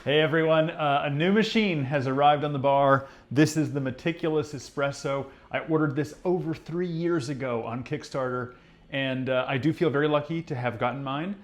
Hey everyone, a new machine has arrived on the bar. This is the Meticulous Espresso. I ordered this over 3 years ago on Kickstarter, and I do feel very lucky to have gotten mine.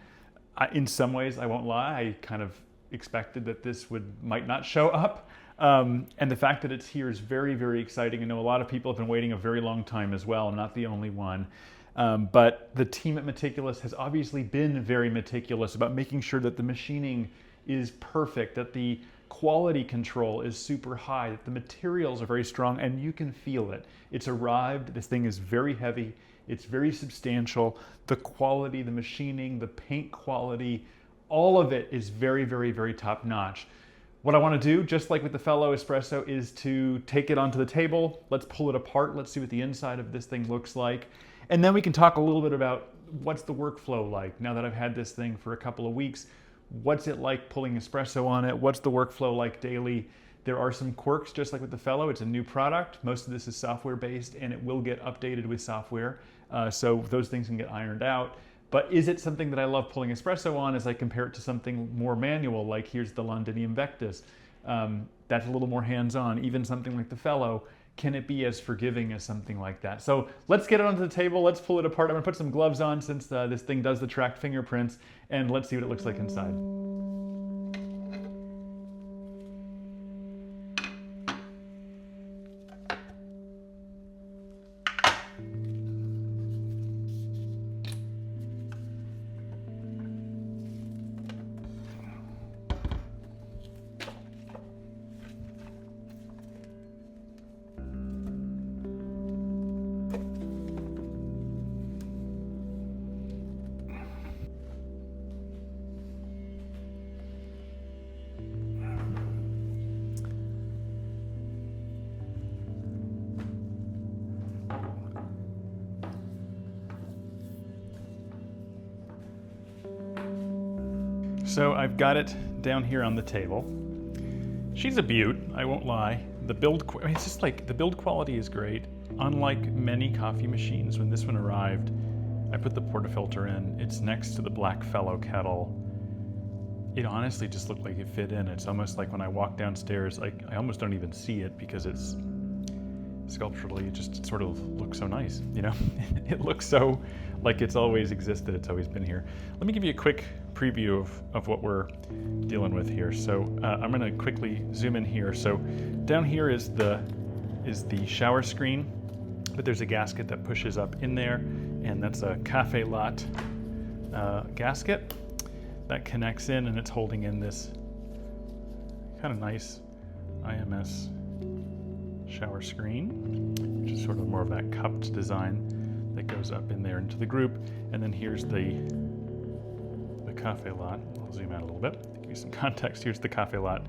In some ways, I won't lie, I kind of expected that this might not show up. And the fact that it's here is very, very exciting. I know a lot of people have been waiting a very long time as well. I'm not the only one. But the team at Meticulous has obviously been very meticulous about making sure that the machining is perfect, that the quality control is super high, that the materials are very strong, and you can feel it. It's arrived, this thing is very heavy, it's very substantial. The quality, the machining, the paint quality, all of it is very, very, very top notch. What I want to do, just like with the fellow espresso, is to take it onto the table. Let's pull it apart. Let's see what the inside of this thing looks like. And then we can talk a little bit about what's the workflow like now that I've had this thing for a couple of weeks. What's it like pulling espresso on it? What's the workflow like daily? There are some quirks, just like with the fellow. It's a new product. Most of this is software based, and it will get updated with software. So those things can get ironed out. But is it something that I love pulling espresso on as I compare it to something more manual, like here's the London Invectus? That's a little more hands-on. Even something like the fellow, can it be as forgiving as something like that? So let's get it onto the table. Let's pull it apart. I'm gonna put some gloves on since this thing does the tracked fingerprints, and let's see what it looks like inside. So I've got it down here on the table. She's a beaut, I won't lie. It's just like the build quality is great. Unlike many coffee machines, when this one arrived, I put the portafilter in. It's next to the black fellow kettle. It honestly just looked like it fit in. It's almost like when I walk downstairs, I almost don't even see it because it's sculpturally, it just sort of looks so nice, you know? It looks so like it's always existed, it's always been here. Let me give you a quick preview of what we're dealing with here. So I'm gonna quickly zoom in here. So down here is the shower screen, but there's a gasket that pushes up in there, and that's a cafe latte gasket that connects in, and it's holding in this kind of nice IMS shower screen, which is sort of more of that cupped design that goes up in there into the group. And then here's the cafe latte. I'll zoom out a little bit to give you some context. Here's the cafe latte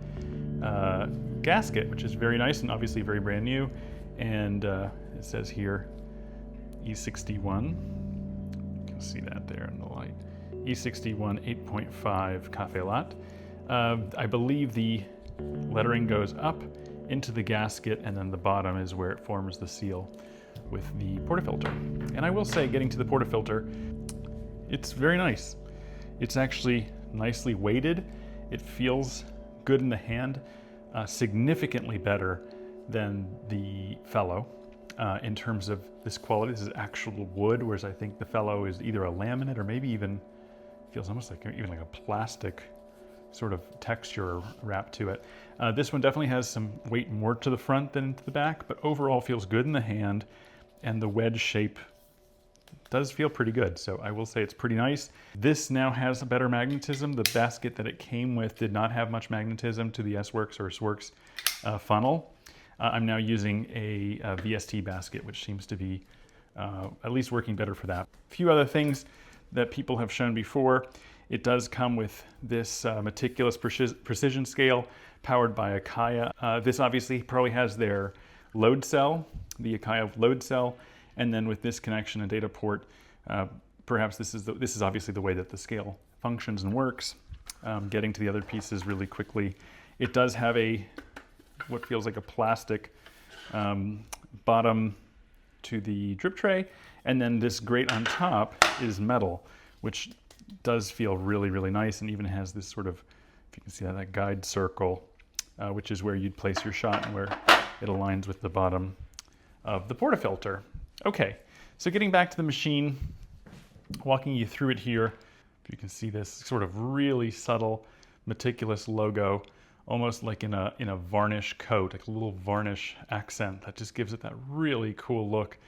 gasket, which is very nice and obviously very brand new. And it says here E61. You can see that there in the light. E61 8.5 cafe latte. I believe the lettering goes up into the gasket, and then the bottom is where it forms the seal with the portafilter. And I will say, getting to the portafilter, it's very nice. It's actually nicely weighted. It feels good in the hand, significantly better than the fellow in terms of this quality. This is actual wood, whereas I think the fellow is either a laminate or maybe even feels almost like even like a plastic sort of texture wrap to it. This one definitely has some weight more to the front than to the back, but overall feels good in the hand, and the wedge shape does feel pretty good. So I will say it's pretty nice. This now has a better magnetism. The basket that it came with did not have much magnetism to the S-Works or S-Works funnel. I'm now using a VST basket, which seems to be at least working better for that. A few other things that people have shown before. It does come with this meticulous precision scale powered by Akaya. This obviously probably has their load cell, the Akaya load cell, and then with this connection and data port, perhaps this is obviously the way that the scale functions and works. Getting to the other pieces really quickly. It does have what feels like a plastic bottom to the drip tray, and then this grate on top is metal, which does feel really, really nice, and even has this sort of you can see that guide circle, which is where you'd place your shot and where it aligns with the bottom of the portafilter. Okay, so getting back to the machine, walking you through it here, if you can see this sort of really subtle Meticulous logo, almost like in a varnish coat, like a little varnish accent that just gives it that really cool look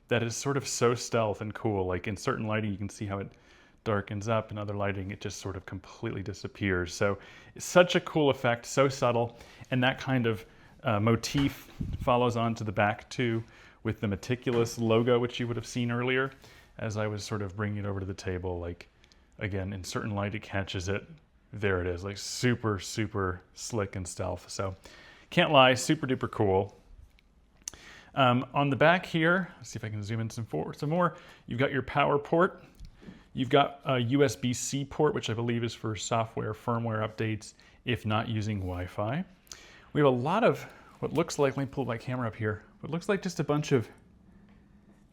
that is sort of so stealth and cool. Like in certain lighting, you can see how it darkens up. In other lighting, it just sort of completely disappears. So it's such a cool effect, so subtle. And that kind of motif follows on to the back too, with the Meticulous logo, which you would have seen earlier as I was sort of bringing it over to the table. Like, again, in certain light, it catches it. There it is, like super, super slick and stealth. So can't lie, super duper cool. On the back here, let's see if I can zoom in some more. You've got your power port. You've got a USB-C port, which I believe is for software, firmware updates, if not using Wi-Fi. We have a lot of what looks like, let me pull my camera up here, what looks like just a bunch of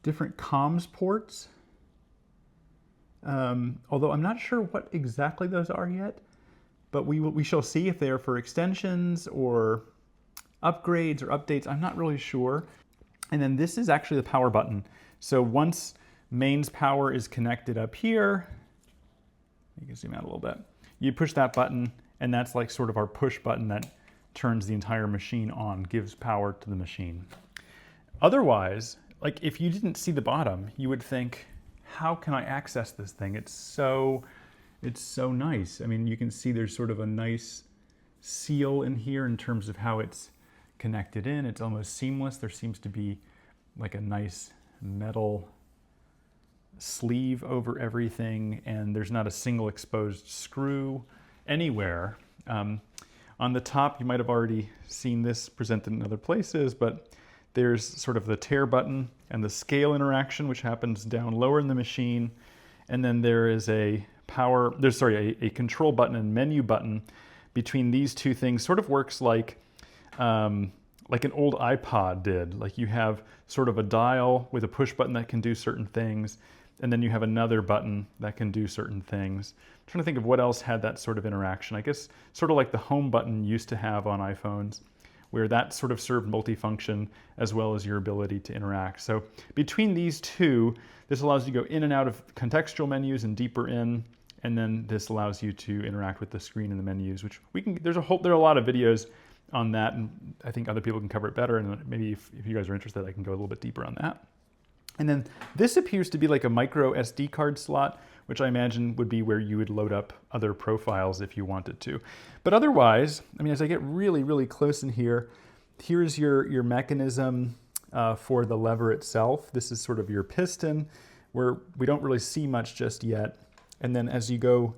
different comms ports. Although I'm not sure what exactly those are yet, but we shall see if they are for extensions or upgrades or updates. I'm not really sure. And then this is actually the power button. So once mains power is connected up here, you can zoom out a little bit, you push that button, and that's like sort of our push button that turns the entire machine on, gives power to the machine. Otherwise, like if you didn't see the bottom, you would think, how can I access this thing? It's so nice. I mean, you can see there's sort of a nice seal in here in terms of how it's connected in. It's almost seamless. There seems to be like a nice metal sleeve over everything, and there's not a single exposed screw anywhere. On the top, you might have already seen this presented in other places, but there's sort of the tear button and the scale interaction, which happens down lower in the machine. And then there is a control button and menu button between these two things. Sort of works like an old iPod did. Like you have sort of a dial with a push button that can do certain things, and then you have another button that can do certain things. I'm trying to think of what else had that sort of interaction. I guess sort of like the home button used to have on iPhones, where that sort of served multifunction as well as your ability to interact. So between these two, this allows you to go in and out of contextual menus and deeper in, and then this allows you to interact with the screen and the menus, which there are a lot of videos on that, and I think other people can cover it better, and maybe if you guys are interested, I can go a little bit deeper on that. And then this appears to be like a micro SD card slot, which I imagine would be where you would load up other profiles if you wanted to. But otherwise, I mean, as I get really, really close in here, here's your mechanism for the lever itself. This is sort of your piston, where we don't really see much just yet. And then as you go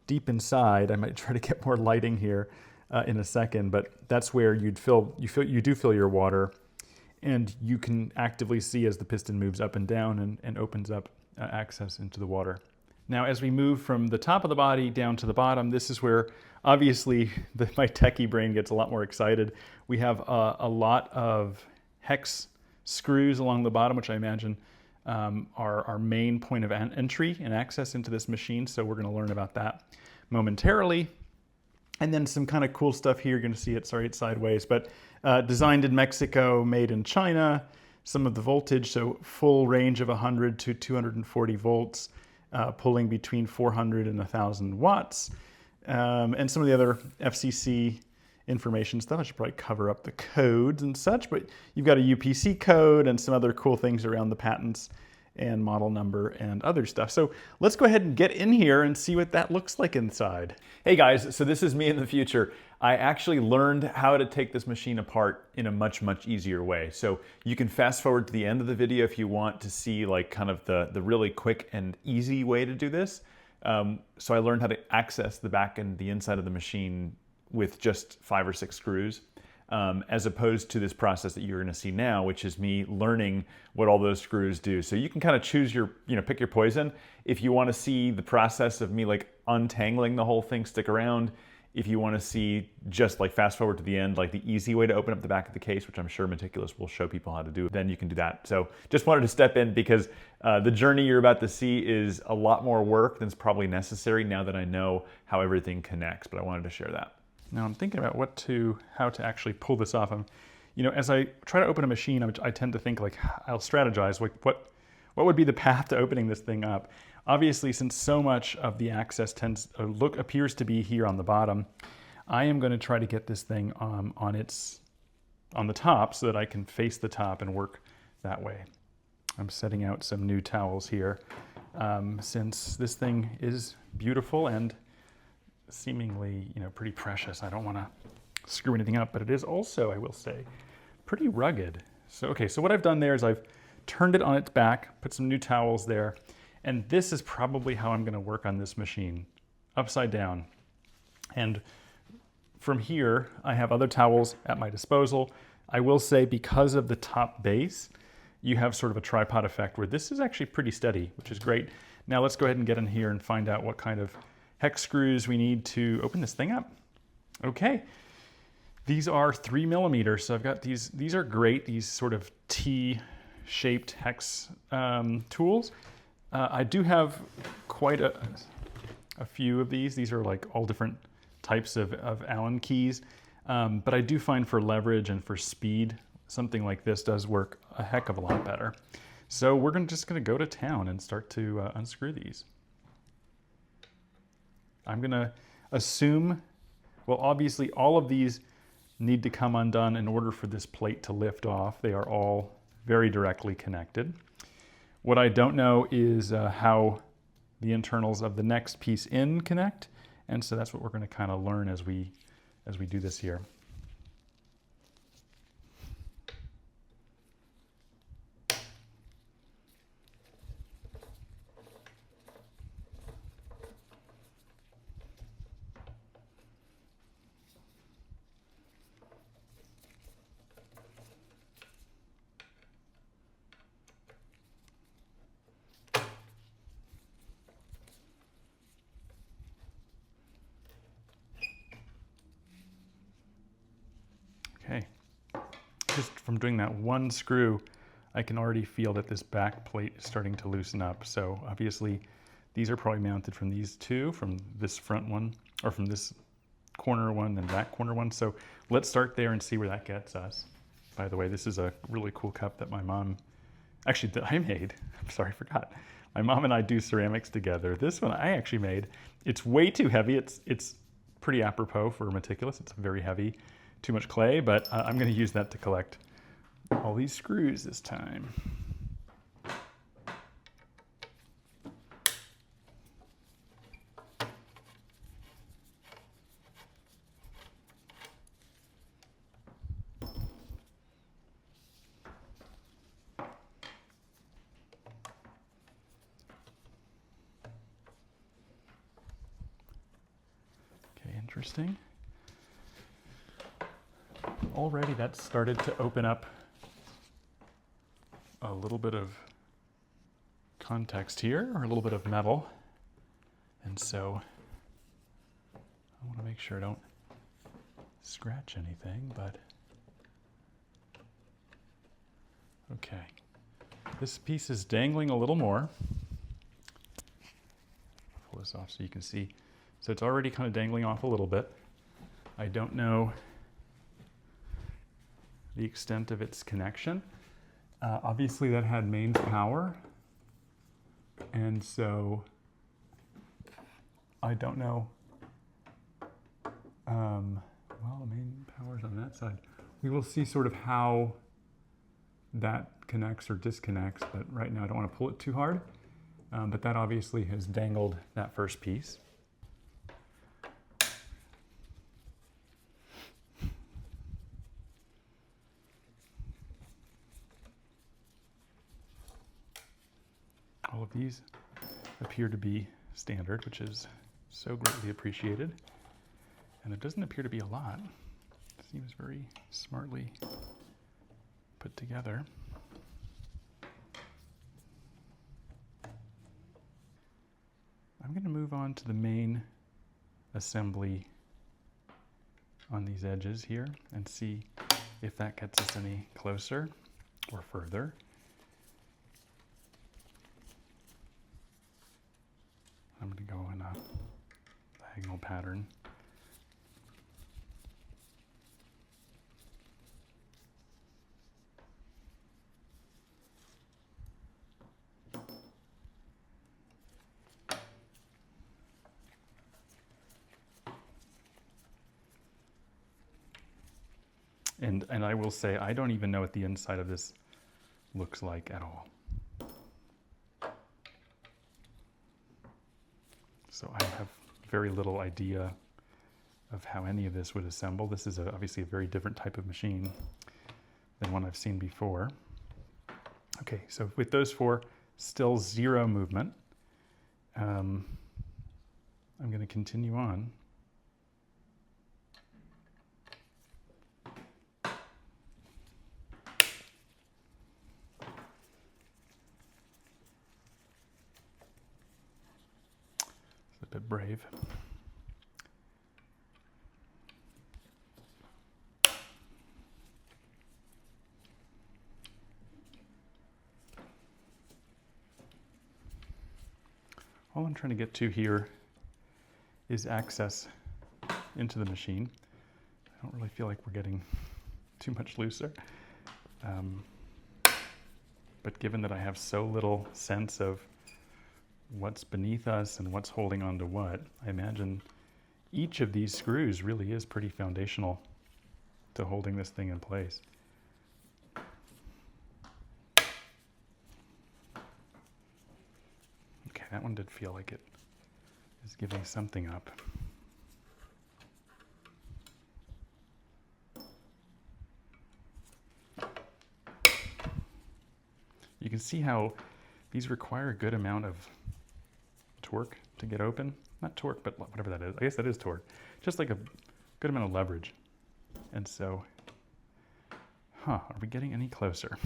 deep inside, I might try to get more lighting here in a second, but that's where you do fill your water, and you can actively see as the piston moves up and down and opens up access into the water. Now, as we move from the top of the body down to the bottom, this is where obviously my techie brain gets a lot more excited. We have a lot of hex screws along the bottom, which I imagine are our main point of entry and access into this machine. So we're going to learn about that momentarily. And then some kind of cool stuff here. You're going to see it, sorry, it's sideways, but designed in Mexico, made in China. Some of the voltage, so full range of 100 to 240 volts. Pulling between 400 and 1,000 watts. And some of the other FCC information stuff. I should probably cover up the codes and such, but you've got a UPC code and some other cool things around the patents and model number and other stuff. So let's go ahead and get in here and see what that looks like inside. Hey guys, so this is me in the future. I actually learned how to take this machine apart in a much, much easier way. So you can fast forward to the end of the video if you want to see like kind of the really quick and easy way to do this. So I learned how to access the back and the inside of the machine with just 5 or 6 screws, as opposed to this process that you're gonna see now, which is me learning what all those screws do. So you can kind of choose pick your poison. If you wanna see the process of me like untangling the whole thing, stick around. If you want to see, just like fast forward to the end, like the easy way to open up the back of the case, which I'm sure Meticulous will show people how to do, then you can do that. So just wanted to step in because the journey you're about to see is a lot more work than's probably necessary now that I know how everything connects, but I wanted to share that. Now I'm thinking about how to actually pull this off. As I try to open a machine, I tend to think like, I'll strategize, like what would be the path to opening this thing up? Obviously, since so much of the access appears to be here on the bottom, I am going to try to get this thing on the top so that I can face the top and work that way. I'm setting out some new towels here since this thing is beautiful and seemingly, pretty precious. I don't want to screw anything up, but it is also, I will say, pretty rugged. So what I've done there is I've turned it on its back, put some new towels there, and this is probably how I'm going to work on this machine, upside down. And from here, I have other towels at my disposal. I will say, because of the top base, you have sort of a tripod effect where this is actually pretty steady, which is great. Now let's go ahead and get in here and find out what kind of hex screws we need to open this thing up. Okay, these are 3 millimeters. So I've got these are great, these sort of T-shaped hex tools. I do have quite a few of these. These are like all different types of Allen keys. But I do find for leverage and for speed, something like this does work a heck of a lot better. So we're just gonna go to town and start to unscrew these. I'm gonna assume, well, obviously all of these need to come undone in order for this plate to lift off. They are all very directly connected. What I don't know is how the internals of the next piece in connect, and so that's what we're going to kind of learn as we do this here. Okay, just from doing that one screw, I can already feel that this back plate is starting to loosen up. So obviously these are probably mounted from these two, from this front one, or from this corner one and that corner one. So let's start there and see where that gets us. By the way, this is a really cool cup that my mom, actually that I made. I'm sorry, I forgot. My mom and I do ceramics together. This one I actually made. It's way too heavy. It's pretty apropos for Meticulous. It's very heavy. Too much clay, but I'm going to use that to collect all these screws this time. Okay, interesting. Already that's started to open up a little bit of context here, or a little bit of metal. And so I want to make sure I don't scratch anything, but okay. This piece is dangling a little more. Pull this off so you can see. So it's already kind of dangling off a little bit. I don't know the extent of its connection. Obviously that had mains power, and so I don't know. Well, the main power's on that side. We will see sort of how that connects or disconnects, but right now I don't want to pull it too hard. But that obviously has dangled that first piece. All of these appear to be standard, which is so greatly appreciated. And it doesn't appear to be a lot. It seems very smartly put together. I'm going to move on to the main assembly on these edges here and see if that gets us any closer or further. I'm going to go in a diagonal pattern. And I will say, I don't even know what the inside of this looks like at all. So I have very little idea of how any of this would assemble. This is obviously a very different type of machine than one I've seen before. Okay, so with those four, still zero movement. I'm going to continue on. A bit brave. All I'm trying to get to here is access into the machine. I don't really feel like we're getting too much looser. But given that I have so little sense of what's beneath us and what's holding on to what, I imagine each of these screws really is pretty foundational to holding this thing in place. Okay, that one did feel like it is giving something up. You can see how these require a good amount of torque to get open. Not torque, but whatever that is. I guess that is torque. Just like a good amount of leverage. And so, are we getting any closer?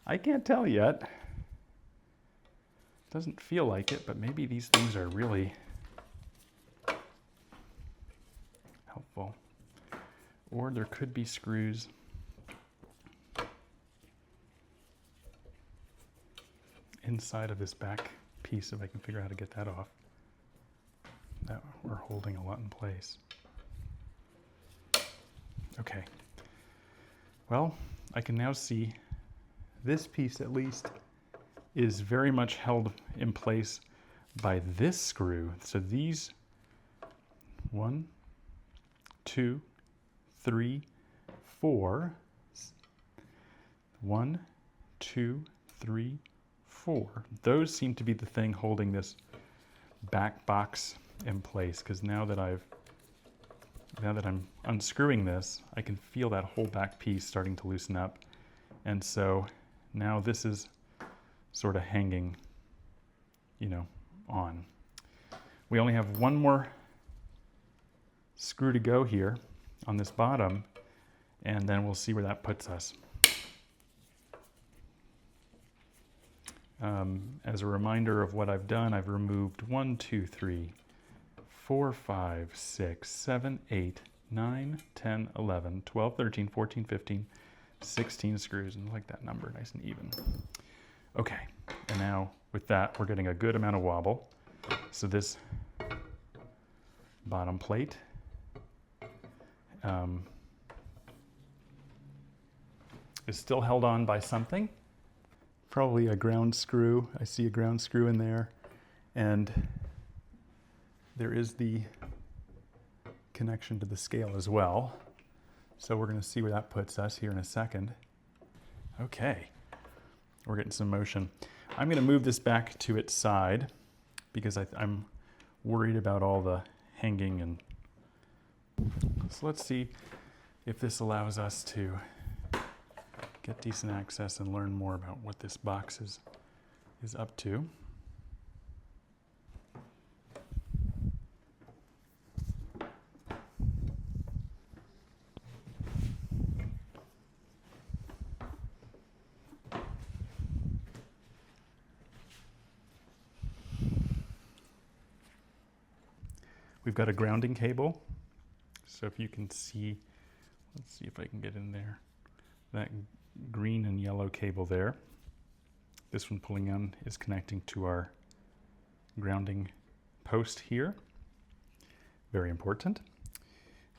I can't tell yet. Doesn't feel like it, but maybe these things are really helpful. Or there could be screws inside of this back piece, if I can figure out how to get that off, that we're holding a lot in place. Okay. Well, I can now see this piece at least is very much held in place by this screw. So these 1, 2, 3, 4. 1, 2, 3, 4. Those seem to be the thing holding this back box in place, because now that I'm unscrewing this, I can feel that whole back piece starting to loosen up. And so now this is sort of hanging, on. We only have one more screw to go here on this bottom, and then we'll see where that puts us. As a reminder of what I've done, I've removed 1, 2, 3, 4, 5, 6, 7, 8, 9, 10, 11, 12, 13, 14, 15, 16 screws, and I like that number, nice and even. Okay, and now with that, we're getting a good amount of wobble. So this bottom plate is still held on by something. Probably a ground screw. I see a ground screw in there. And there is the connection to the scale as well. So we're going to see where that puts us here in a second. Okay, we're getting some motion. I'm going to move this back to its side because I'm worried about all the hanging. And so let's see if this allows us to get decent access and learn more about what this box is up to. We've got a grounding cable. So if you can see, let's see if I can get in there, that green and yellow cable there. This one pulling on is connecting to our grounding post here. Very important.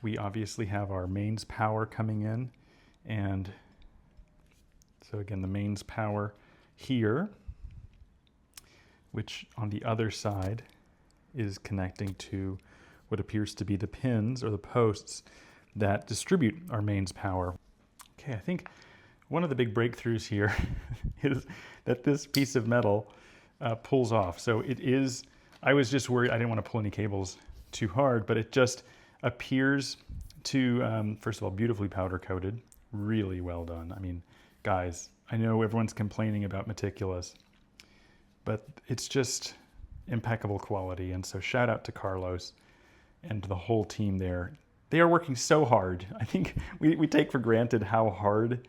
We obviously have our mains power coming in, and so again the mains power here, which on the other side is connecting to what appears to be the pins or the posts that distribute our mains power. Okay, I think one of the big breakthroughs here is that this piece of metal pulls off. So it is, I was just worried, I didn't want to pull any cables too hard, but it just appears to, first of all, beautifully powder coated, really well done. I mean, guys, I know everyone's complaining about Meticulous, but it's just impeccable quality. And so shout out to Carlos and the whole team there. They are working so hard. I think we take for granted how hard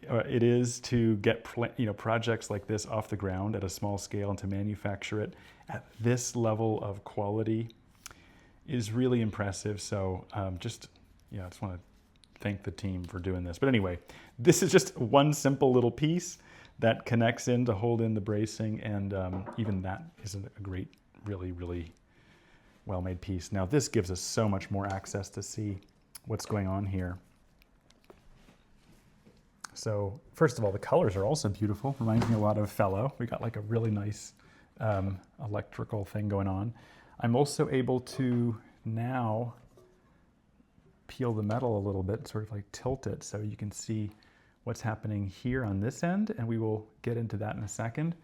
it is to get projects like this off the ground at a small scale, and to manufacture it at this level of quality is really impressive. So I just want to thank the team for doing this. But anyway, this is just one simple little piece that connects in to hold in the bracing, and even that isn't a great, really, really well-made piece. Now this gives us so much more access to see what's going on here. So first of all, the colors are also beautiful. Reminds me a lot of Fellow. We got like a really nice electrical thing going on. I'm also able to now peel the metal a little bit, sort of like tilt it, so you can see what's happening here on this end, and we will get into that in a second.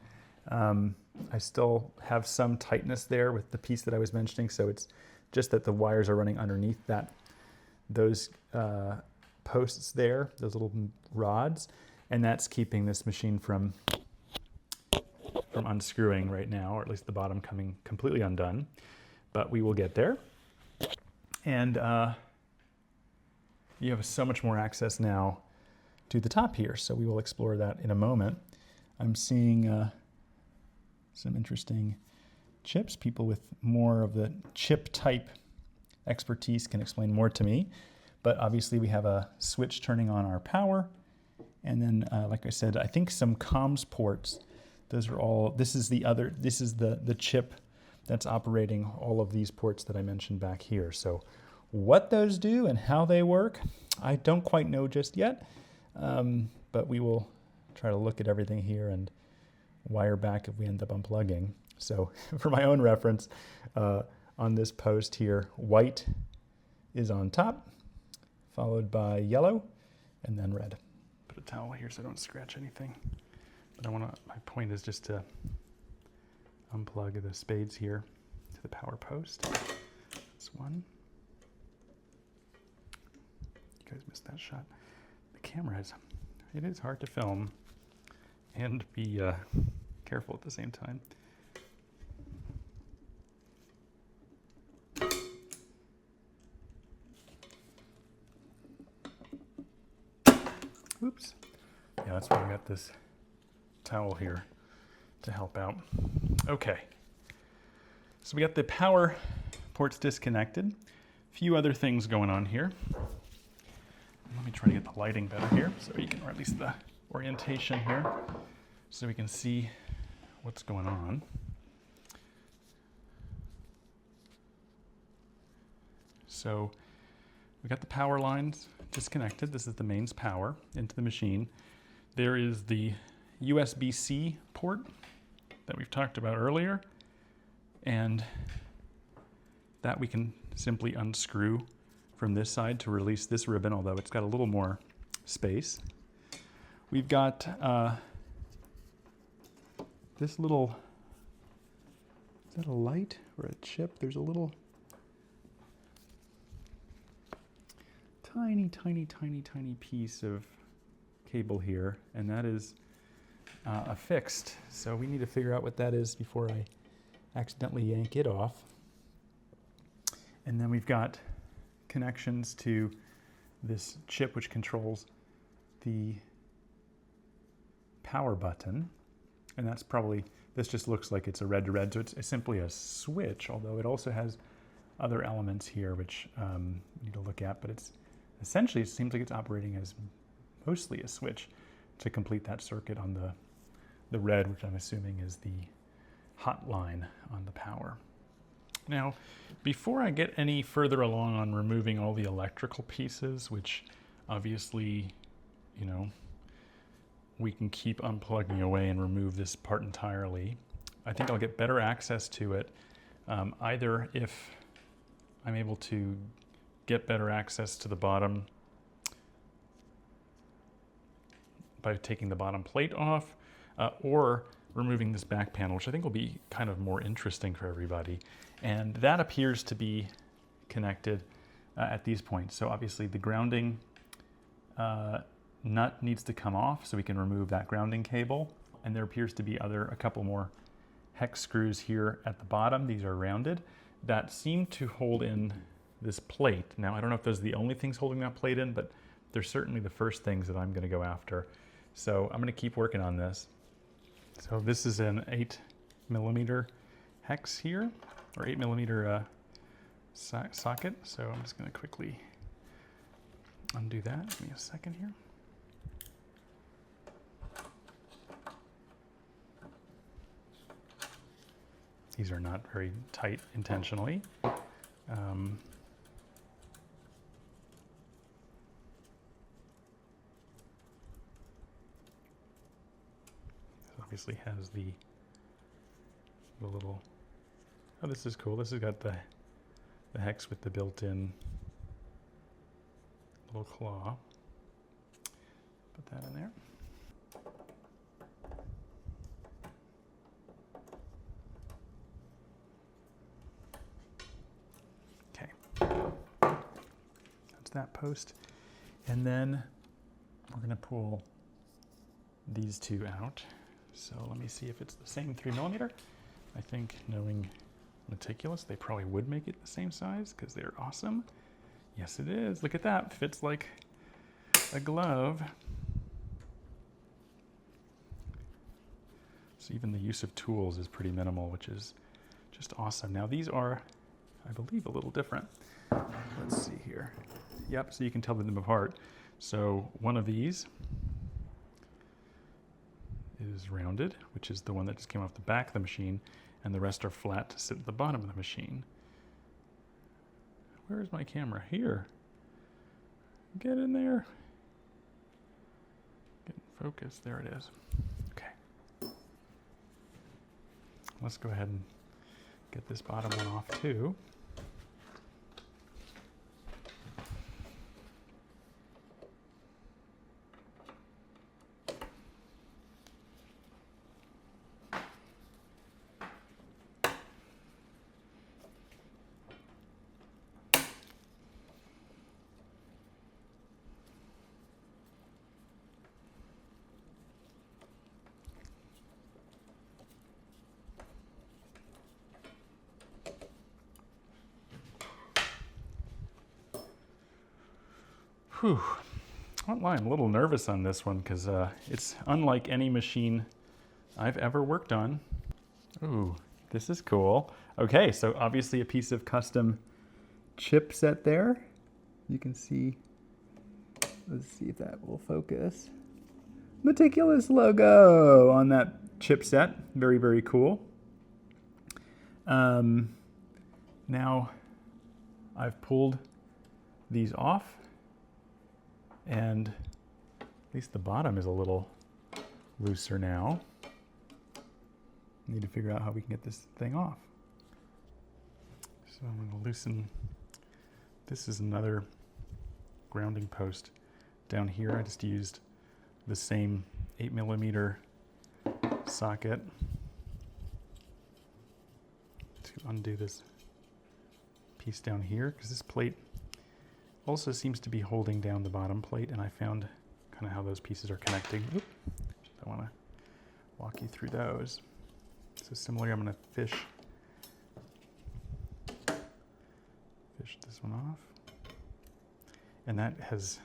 I still have some tightness there with the piece that I was mentioning, so it's just that the wires are running underneath those posts there, those little rods, and that's keeping this machine from unscrewing right now, or at least the bottom coming completely undone. But we will get there. And you have so much more access now to the top here, so we will explore that in a moment. I'm seeing some interesting chips. People with more of the chip type expertise can explain more to me. But obviously we have a switch turning on our power. And then, like I said, I think some comms ports. Those are all, this is the chip that's operating all of these ports that I mentioned back here. So what those do and how they work, I don't quite know just yet. But we will try to look at everything here and wire back if we end up unplugging. So for my own reference, on this post here, white is on top, followed by yellow, and then red. Put a towel here so I don't scratch anything. But my point is just to unplug the spades here to the power post. That's one. You guys missed that shot. The camera it is hard to film and be careful at the same time. Oops. Yeah, that's why I got this towel here to help out. Okay. So we got the power ports disconnected. A few other things going on here. Let me try to get the lighting better here, so you can, or at least the orientation here, so we can see what's going on. So we got the power lines disconnected. This is the mains power into the machine. There is the USB-C port that we've talked about earlier, and that we can simply unscrew from this side to release this ribbon, although it's got a little more space. We've got this little, is that a light or a chip? There's a little tiny, tiny, tiny, tiny piece of cable here, and that is affixed. So we need to figure out what that is before I accidentally yank it off. And then we've got connections to this chip which controls the power button, and that's probably, this just looks like it's a red to red, so it's simply a switch, although it also has other elements here which we need to look at, but it's essentially, it seems like it's operating as mostly a switch to complete that circuit on the red, which I'm assuming is the hot line on the power. Now, before I get any further along on removing all the electrical pieces, which obviously, you know, we can keep unplugging away and remove this part entirely, I think I'll get better access to it, either if I'm able to get better access to the bottom by taking the bottom plate off, or removing this back panel, which I think will be kind of more interesting for everybody. And that appears to be connected at these points. So obviously the grounding nut needs to come off so we can remove that grounding cable. And there appears to be a couple more hex screws here at the bottom. These are rounded that seem to hold in this plate. Now, I don't know if those are the only things holding that plate in, but they're certainly the first things that I'm going to go after. So I'm going to keep working on this. So this is an 8mm hex here, or 8mm socket. So I'm just going to quickly undo that. Give me a second here. These are not very tight intentionally. Obviously has the little, oh, this is cool. This has got the hex with the built-in little claw. Put that in there. Okay, that's that post. And then we're going to pull these two out. So let me see if it's the same 3mm. I think, knowing Meticulous, they probably would make it the same size because they're awesome. Yes, it is. Look at that. Fits like a glove. So even the use of tools is pretty minimal, which is just awesome. Now these are, I believe, a little different. Let's see here. Yep, so you can tell them apart. So one of these is rounded, which is the one that just came off the back of the machine, and the rest are flat to sit at the bottom of the machine. Where is my camera? Here. Get in there. Get in focus. There it is. Okay. Let's go ahead and get this bottom one off too. Whew. I won't lie, I'm a little nervous on this one because it's unlike any machine I've ever worked on. Ooh, this is cool. Okay, so obviously a piece of custom chipset there. You can see, let's see if that will focus. Meticulous logo on that chipset. Very, very cool. Now I've pulled these off, and at least the bottom is a little looser now. Need to figure out how we can get this thing off. So I'm going to loosen. This is another grounding post down here. I just used the same 8mm socket to undo this piece down here, because this plate also seems to be holding down the bottom plate, and I found kind of how those pieces are connecting. Oop. I want to walk you through those. So similarly, I'm going to fish this one off, and that has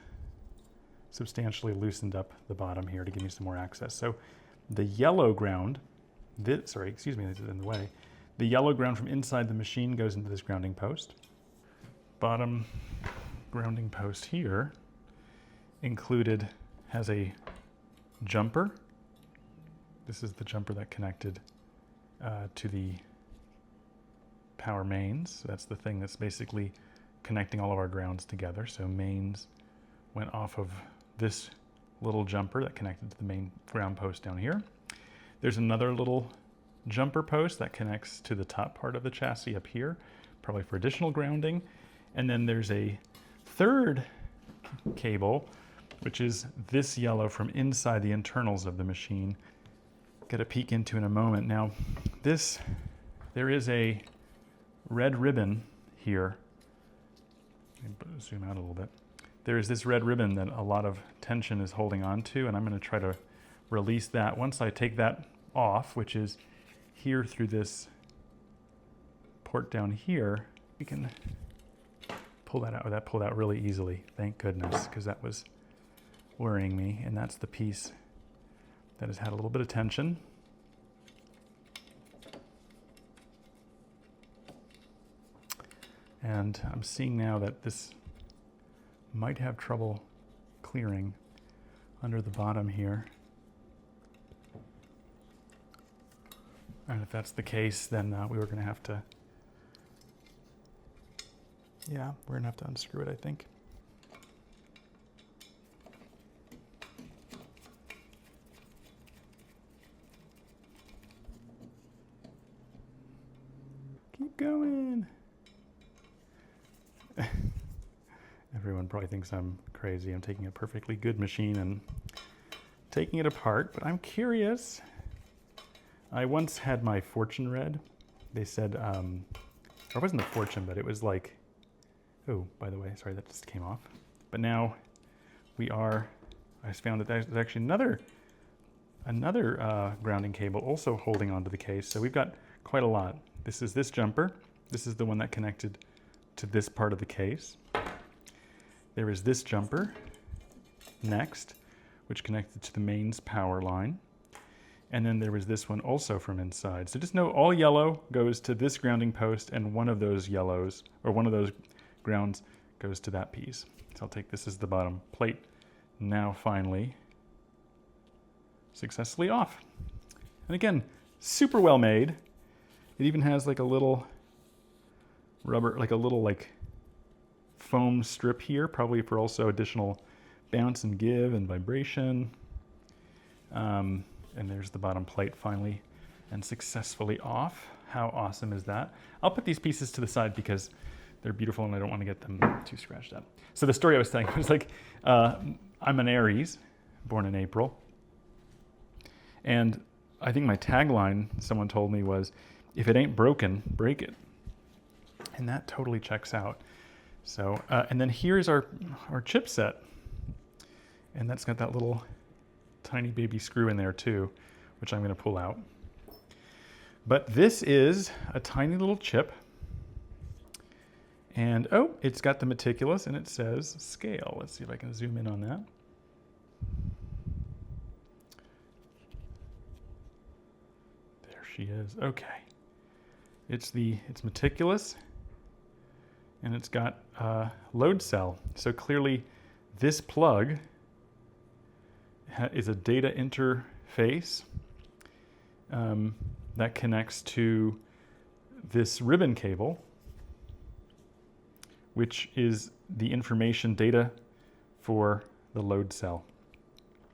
substantially loosened up the bottom here to give me some more access. So the yellow ground, this is in the way. The yellow ground from inside the machine goes into this grounding post. bottom grounding post here has a jumper. This is the jumper that connected to the power mains. So that's the thing that's basically connecting all of our grounds together. So mains went off of this little jumper that connected to the main ground post down here. There's another little jumper post that connects to the top part of the chassis up here, probably for additional grounding. And then there's a third cable, which is this yellow from inside the internals of the machine. Get a peek into in a moment. Now, there is a red ribbon here. Let me zoom out a little bit. There is this red ribbon that a lot of tension is holding on to, and I'm going to try to release that. Once I take that off, which is here through this port down here, we can pull that out. That pulled out really easily, thank goodness, because that was worrying me. And that's the piece that has had a little bit of tension. And I'm seeing now that this might have trouble clearing under the bottom here. And if that's the case, then we're going to have to unscrew it, I think. Keep going. Everyone probably thinks I'm crazy. I'm taking a perfectly good machine and taking it apart, but I'm curious. I once had my fortune read. They said, or it wasn't a fortune, but it was like, oh, by the way, sorry, that just came off. But now I found that there's actually another grounding cable also holding onto the case. So we've got quite a lot. This is this jumper. This is the one that connected to this part of the case. There is this jumper next, which connected to the mains power line. And then there was this one also from inside. So just know all yellow goes to this grounding post, and one of those yellows, or one of those grounds, goes to that piece. So I'll take this as the bottom plate. Now finally, successfully off. And again, super well made. It even has like a little rubber, like a little like foam strip here, probably for also additional bounce and give and vibration. And there's the bottom plate finally and successfully off. How awesome is that? I'll put these pieces to the side because they're beautiful and I don't want to get them too scratched up. So the story I was telling was like, I'm an Aries, born in April. And I think my tagline, someone told me, was, if it ain't broken, break it. And that totally checks out. So, and then here's our chipset. And that's got that little tiny baby screw in there too, which I'm going to pull out. But this is a tiny little chip. And oh, it's got the Meticulous and it says scale. Let's see if I can zoom in on that. There she is. Okay. It's Meticulous and it's got a load cell. So clearly this plug is a data interface that connects to this ribbon cable, which is the information data for the load cell.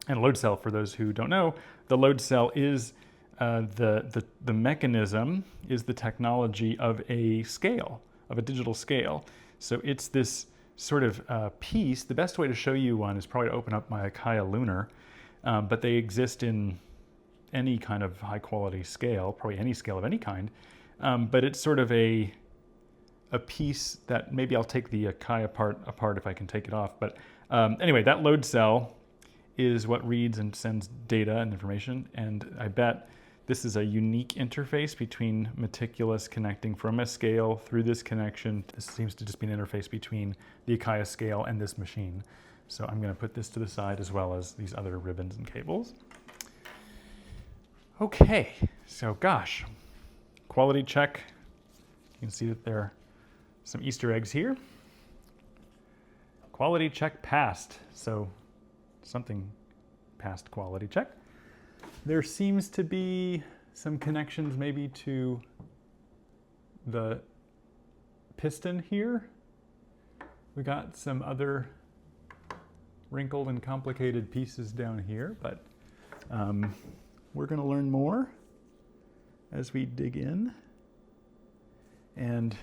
And load cell, for those who don't know, the load cell is the mechanism, is the technology of a scale, of a digital scale. So it's this sort of piece. The best way to show you one is probably to open up my Acaia Lunar, but they exist in any kind of high quality scale, probably any scale of any kind. But it's sort of a piece that maybe I'll take the Acaia part apart if I can take it off. But anyway, that load cell is what reads and sends data and information. And I bet this is a unique interface between Meticulous connecting from a scale through this connection. This seems to just be an interface between the Acaia scale and this machine. So I'm going to put this to the side as well as these other ribbons and cables. Okay, so gosh, quality check. You can see that there are some Easter eggs here. quality check passed. So something passed quality check. There seems to be some connections maybe to the piston here. We got some other wrinkled and complicated pieces down here, but we're going to learn more as we dig in. And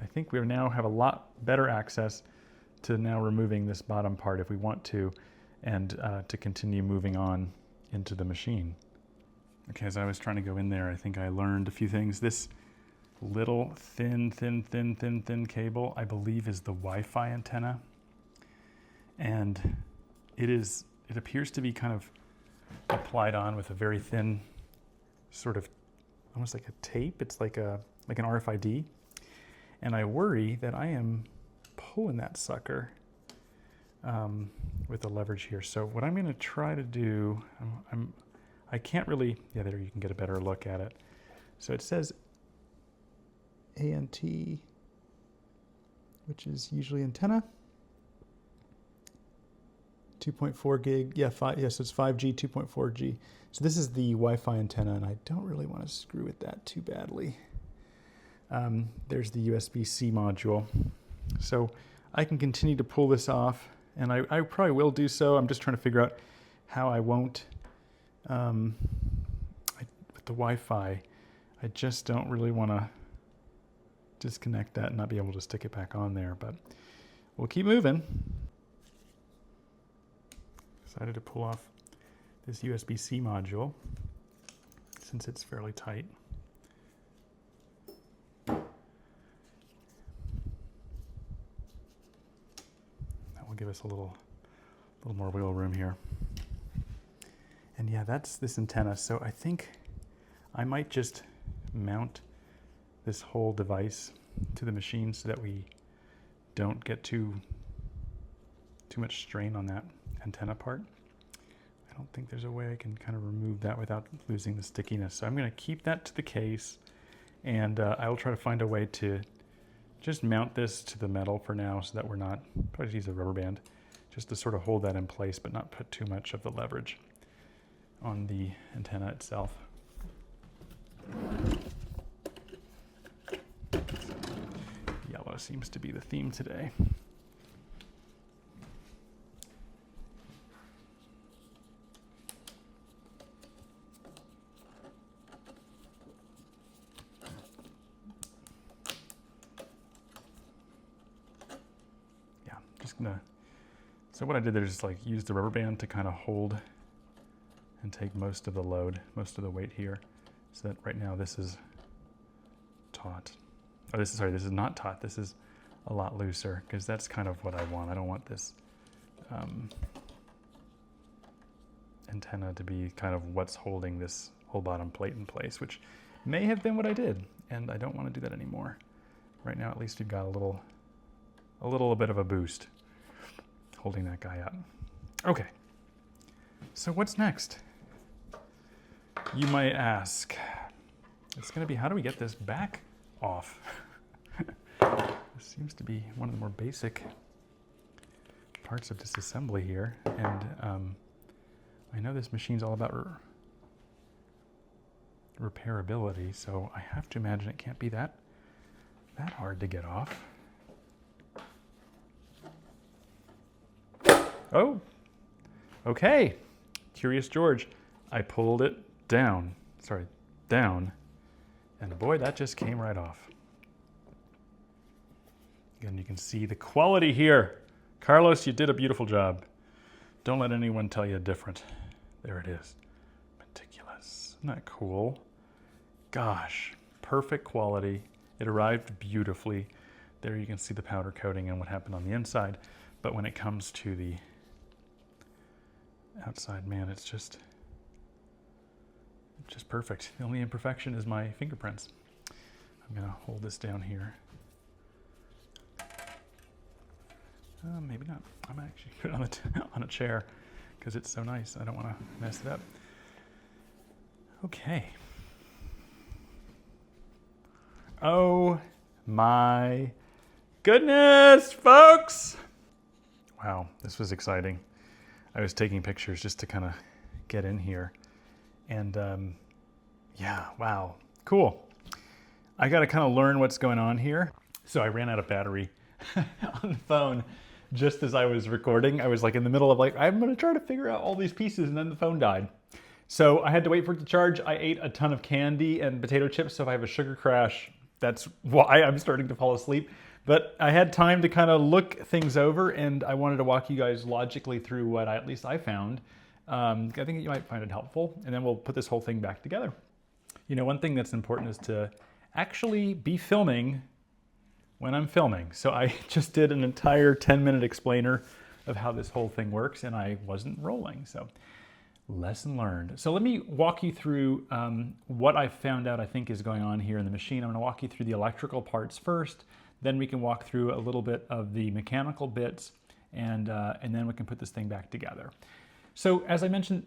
I think we now have a lot better access to now removing this bottom part if we want to, and to continue moving on into the machine. Okay, as I was trying to go in there, I think I learned a few things. This little thin cable, I believe, is the Wi-Fi antenna. And it appears to be kind of applied on with a very thin sort of, almost like a tape. It's like an RFID. And I worry that I am pulling that sucker with the leverage here. So what I'm gonna try to do, I can't really, yeah, there you can get a better look at it. So it says ANT, which is usually antenna. 2.4 gig, yeah, yes, it's 5G, 2.4G. So this is the Wi-Fi antenna, and I don't really want to screw with that too badly. There's the USB-C module. So I can continue to pull this off, and I probably will do so. I'm just trying to figure out how I won't, with the Wi-Fi, I just don't really want to disconnect that and not be able to stick it back on there, but we'll keep moving. Decided to pull off this USB-C module since it's fairly tight. That will give us a little more wiggle room here. And yeah, that's this antenna. So I think I might just mount this whole device to the machine so that we don't get too much strain on that antenna part. I don't think there's a way I can kind of remove that without losing the stickiness. So I'm going to keep that to the case, and I will try to find a way to just mount this to the metal for now so that we're not, probably use a rubber band just to sort of hold that in place but not put too much of the leverage on the antenna itself. Yellow seems to be the theme today. So what I did there is just like use the rubber band to kind of hold and take most of the load, most of the weight here, so that right now this is taut. Oh, this is not taut. This is a lot looser because that's kind of what I want. I don't want this antenna to be kind of what's holding this whole bottom plate in place, which may have been what I did, and I don't want to do that anymore. Right now, at least we've got a little bit of a boost holding that guy up. Okay, so what's next? You might ask. It's going to be, how do we get this back off? This seems to be one of the more basic parts of disassembly here, and I know this machine's all about repairability, so I have to imagine it can't be that hard to get off. Oh, okay. Curious George. I pulled it down, and boy, that just came right off. Again, you can see the quality here. Carlos, you did a beautiful job. Don't let anyone tell you different. There it is. Meticulous. Isn't that cool? Gosh, perfect quality. It arrived beautifully. There you can see the powder coating and what happened on the inside. But when it comes to the outside, man, it's just perfect. The only imperfection is my fingerprints. I'm gonna hold this down here. Maybe not. I'm actually put it on a chair because it's so nice. I don't want to mess it up. Okay. Oh my goodness, folks! Wow, this was exciting. I was taking pictures just to kind of get in here. And yeah, wow, cool. I got to kind of learn what's going on here. So I ran out of battery on the phone just as I was recording. I was like in the middle of like, I'm going to try to figure out all these pieces, and then the phone died. So I had to wait for it to charge. I ate a ton of candy and potato chips, so if I have a sugar crash, that's why I'm starting to fall asleep. But I had time to kind of look things over, and I wanted to walk you guys logically through what at least I found. I think you might find it helpful, and then we'll put this whole thing back together. You know, one thing that's important is to actually be filming when I'm filming. So I just did an entire 10-minute explainer of how this whole thing works, and I wasn't rolling. So lesson learned. So let me walk you through what I found out I think is going on here in the machine. I'm going to walk you through the electrical parts first, then we can walk through a little bit of the mechanical bits, and then we can put this thing back together. So as I mentioned,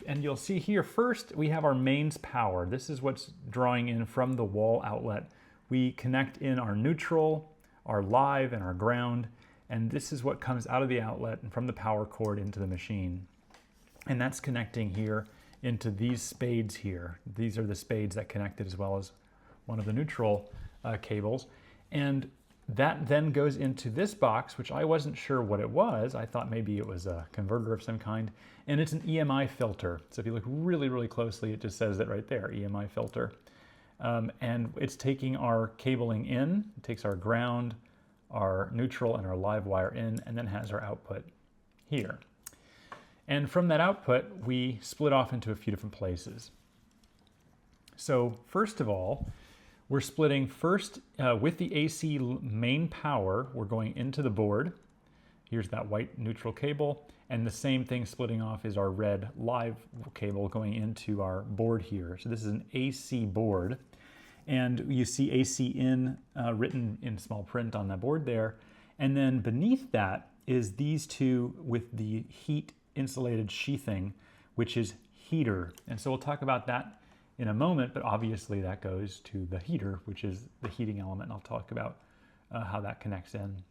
and you'll see here, first we have our mains power. This is what's drawing in from the wall outlet. We connect in our neutral, our live, and our ground, and this is what comes out of the outlet and from the power cord into the machine. And that's connecting here into these spades here. These are the spades that connected, as well as one of the neutral cables. And that then goes into this box, which I wasn't sure what it was. I thought maybe it was a converter of some kind. And it's an EMI filter. So if you look really, really closely, it just says it right there, EMI filter. And it's taking our cabling in. It takes our ground, our neutral, and our live wire in, and then has our output here. And from that output, we split off into a few different places. So first of all, we're splitting first with the AC main power. We're going into the board. Here's that white neutral cable. And the same thing splitting off is our red live cable going into our board here. So this is an AC board. And you see AC in written in small print on the board there. And then beneath that is these two with the heat insulated sheathing, which is heater. And so we'll talk about that in a moment, but obviously that goes to the heater, which is the heating element. And I'll talk about how that connects in.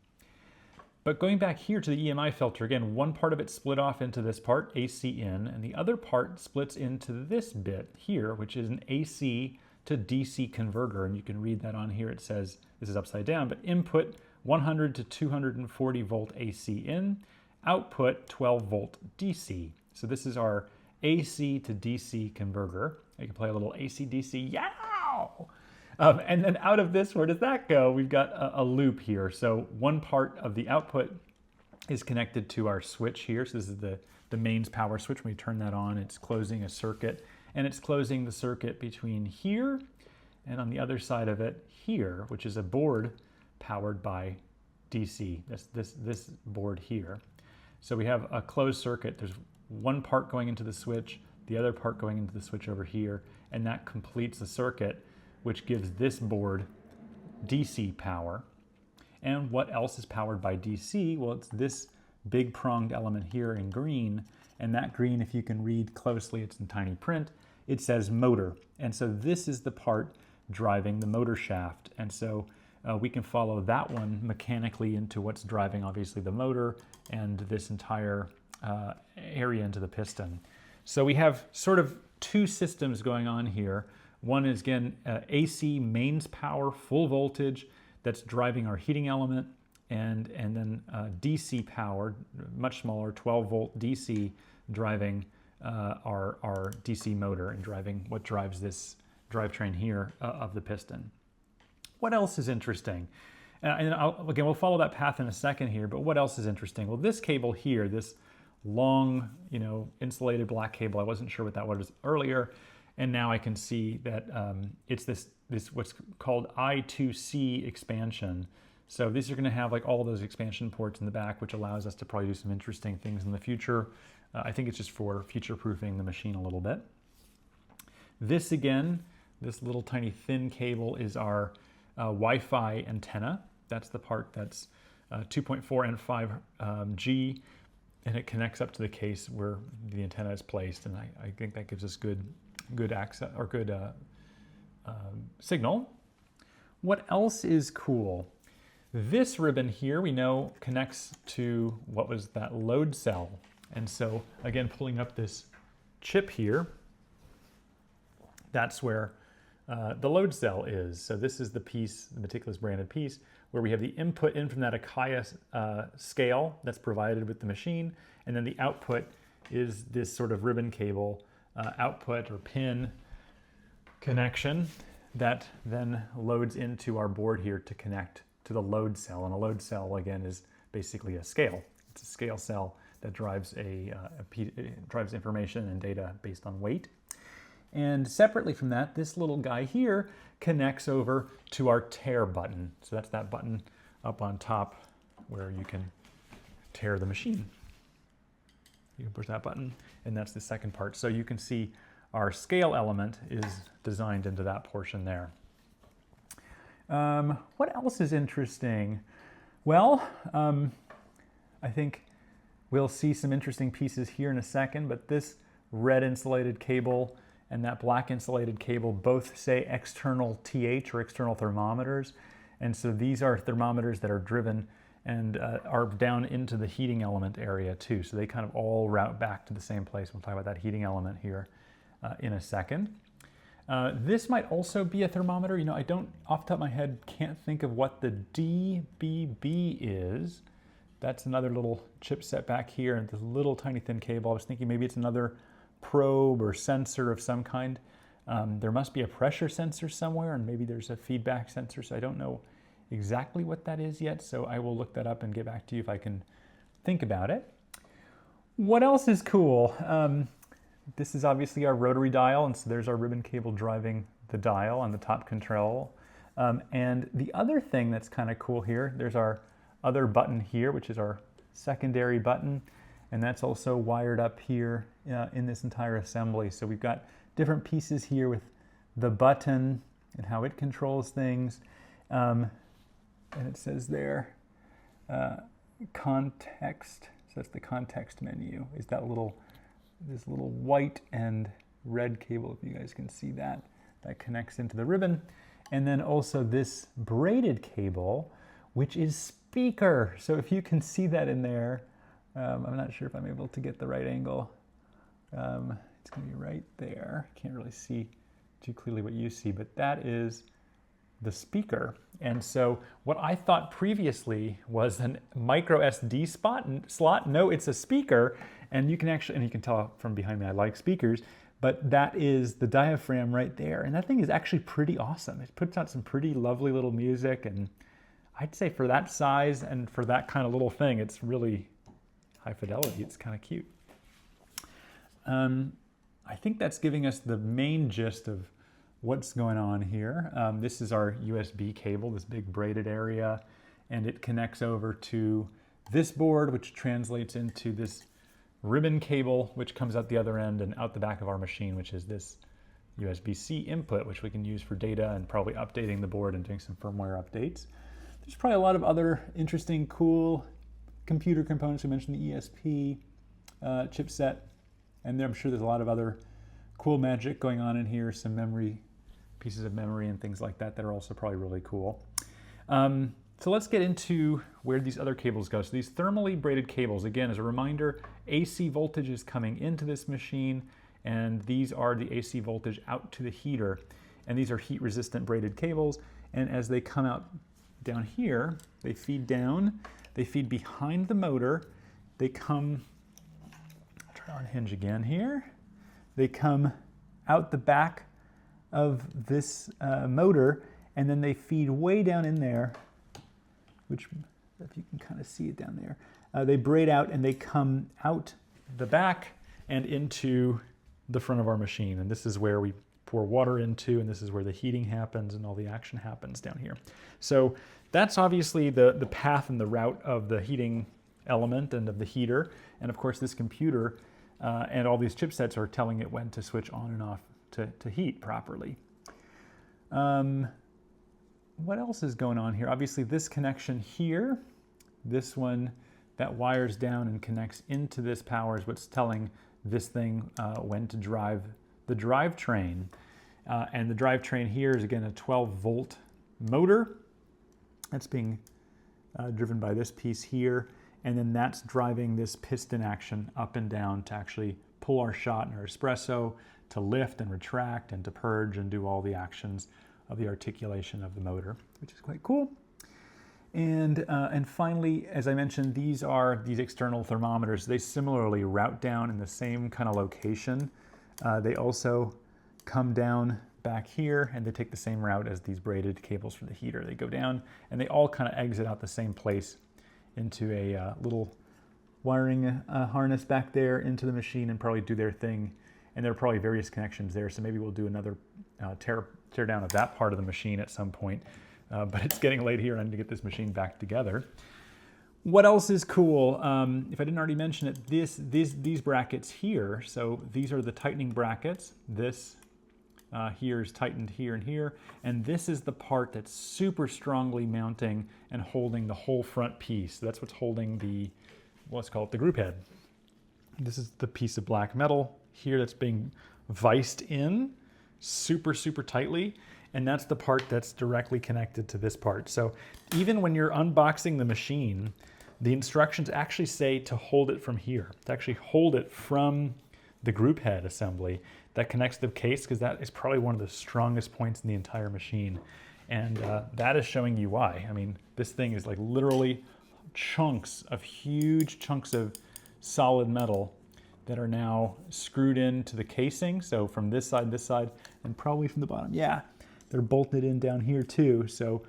But going back here to the EMI filter, again, one part of it split off into this part, AC in, and the other part splits into this bit here, which is an AC to DC converter. And you can read that on here. It says, this is upside down, but input 100 to 240 volt AC in, output 12 volt DC. So this is our AC to DC converter. You can play a little AC DC, yow! And then out of this, where does that go? We've got a loop here. So one part of the output is connected to our switch here. So this is the mains power switch. When we turn that on, it's closing a circuit, and it's closing the circuit between here and on the other side of it here, which is a board powered by DC, this board here. So we have a closed circuit. There's one part going into the switch, the other part going into the switch over here, and that completes the circuit, which gives this board DC power. And what else is powered by DC? Well, it's this big pronged element here in green, and that green, if you can read closely, it's in tiny print, it says motor. And so this is the part driving the motor shaft. And so we can follow that one mechanically into what's driving, obviously, the motor and this entire area into the piston. So we have sort of two systems going on here. One is, again, AC mains power, full voltage, that's driving our heating element, and then DC power, much smaller, 12 volt DC, driving our DC motor and driving what drives this drivetrain here of the piston. What else is interesting? And again, we'll follow that path in a second here, but what else is interesting? Well, this cable here, this long, insulated black cable, I wasn't sure what that was earlier, and now I can see that it's this what's called I2C expansion. So these are going to have like all those expansion ports in the back, which allows us to probably do some interesting things in the future. I think it's just for future-proofing the machine a little bit. This again, this little tiny thin cable is our Wi-Fi antenna. That's the part that's 2.4 and 5G, and it connects up to the case where the antenna is placed. And I think that gives us good access or good signal. What else is cool? This ribbon here we know connects to what was that load cell. And so again, pulling up this chip here, that's where the load cell is. So this is the piece, the Meticulous branded piece, where we have the input in from that Acaia scale that's provided with the machine, and then the output is this sort of ribbon cable output or pin connection that then loads into our board here to connect to the load cell. And a load cell, again, is basically a scale. It's a scale cell that drives drives information and data based on weight. And separately from that, this little guy here connects over to our tear button. So that's that button up on top where you can tear the machine. You can push that button, and that's the second part. So you can see our scale element is designed into that portion there. What else is interesting? Well, I think we'll see some interesting pieces here in a second, but this red insulated cable and that black insulated cable both say external TH or external thermometers. And so these are thermometers that are driven and are down into the heating element area too. So they kind of all route back to the same place. We'll talk about that heating element here in a second. This might also be a thermometer. You know, I don't, off the top of my head, can't think of what the DBB is. That's another little chipset back here and this little tiny thin cable. I was thinking maybe it's another probe or sensor of some kind. There must be a pressure sensor somewhere, and maybe there's a feedback sensor, so I don't know exactly what that is yet, so I will look that up and get back to you if I can think about it. What else is cool? This is obviously our rotary dial, and so there's our ribbon cable driving the dial on the top control. And the other thing that's kind of cool here, there's our other button here, which is our secondary button, and that's also wired up here in this entire assembly. So we've got different pieces here with the button and how it controls things. And it says there, context, so that's the context menu, is that this little white and red cable, if you guys can see that, that connects into the ribbon. And then also this braided cable, which is speaker. So if you can see that in there, I'm not sure if I'm able to get the right angle. It's going to be right there. Can't really see too clearly what you see, but that is the speaker. And so what I thought previously was a micro SD slot, no, it's a speaker. And you can actually, and you can tell from behind me, I like speakers, but that is the diaphragm right there. And that thing is actually pretty awesome. It puts out some pretty lovely little music. And I'd say for that size and for that kind of little thing, it's really high fidelity. It's kind of cute. I think that's giving us the main gist of what's going on here. This is our USB cable, this big braided area, and it connects over to this board, which translates into this ribbon cable, which comes out the other end and out the back of our machine, which is this USB-C input, which we can use for data and probably updating the board and doing some firmware updates. There's probably a lot of other interesting, cool computer components. We mentioned the ESP chipset, and I'm sure there's a lot of other cool magic going on in here, some memory, pieces of memory and things like that that are also probably really cool. So let's get into where these other cables go. So these thermally braided cables, again, as a reminder, AC voltage is coming into this machine, and these are the AC voltage out to the heater. And these are heat resistant braided cables. And as they come out down here, they feed down, they feed behind the motor. They come, I'll try to unhinge again here. They come out the back of this motor, and then they feed way down in there, which, if you can kind of see it down there, they braid out and they come out the back and into the front of our machine. And this is where we pour water into, and this is where the heating happens and all the action happens down here. So that's obviously the path and the route of the heating element and of the heater. And of course, this computer and all these chipsets are telling it when to switch on and off to heat properly. What else is going on here? Obviously this connection here, this one that wires down and connects into this power is what's telling this thing when to drive the drivetrain. And the drivetrain here is again a 12 volt motor that's being driven by this piece here. And then that's driving this piston action up and down to actually pull our shot and our espresso, to lift and retract and to purge and do all the actions of the articulation of the motor, which is quite cool. And finally, as I mentioned, these are these external thermometers. They similarly route down in the same kind of location. They also come down back here, and they take the same route as these braided cables for the heater. They go down, and they all kind of exit out the same place into a little wiring harness back there into the machine and probably do their thing. And there are probably various connections there, so maybe we'll do another tear down of that part of the machine at some point. But it's getting late here and I need to get this machine back together. What else is cool? If I didn't already mention it, these brackets here, so these are the tightening brackets. This here is tightened here and here, and this is the part that's super strongly mounting and holding the whole front piece. That's what's holding the, let's call it the group head. This is the piece of black metal here that's being viced in super, super tightly. And that's the part that's directly connected to this part. So even when you're unboxing the machine, the instructions actually say to hold it from here, to actually hold it from the group head assembly that connects the case, because that is probably one of the strongest points in the entire machine. And that is showing you why. I mean, this thing is like literally huge chunks of solid metal that are now screwed into the casing. So from this side, and probably from the bottom. Yeah. They're bolted in down here too, so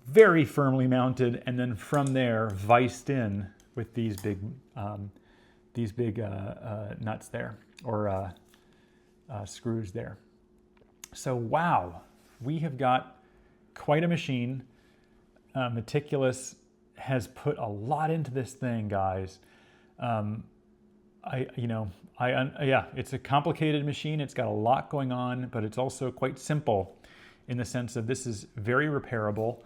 very firmly mounted, and then from there viced in with these big nuts there, or screws there. So wow, we have got quite a machine. Meticulous has put a lot into this thing, guys. Yeah, it's a complicated machine. It's got a lot going on, but it's also quite simple in the sense that this is very repairable.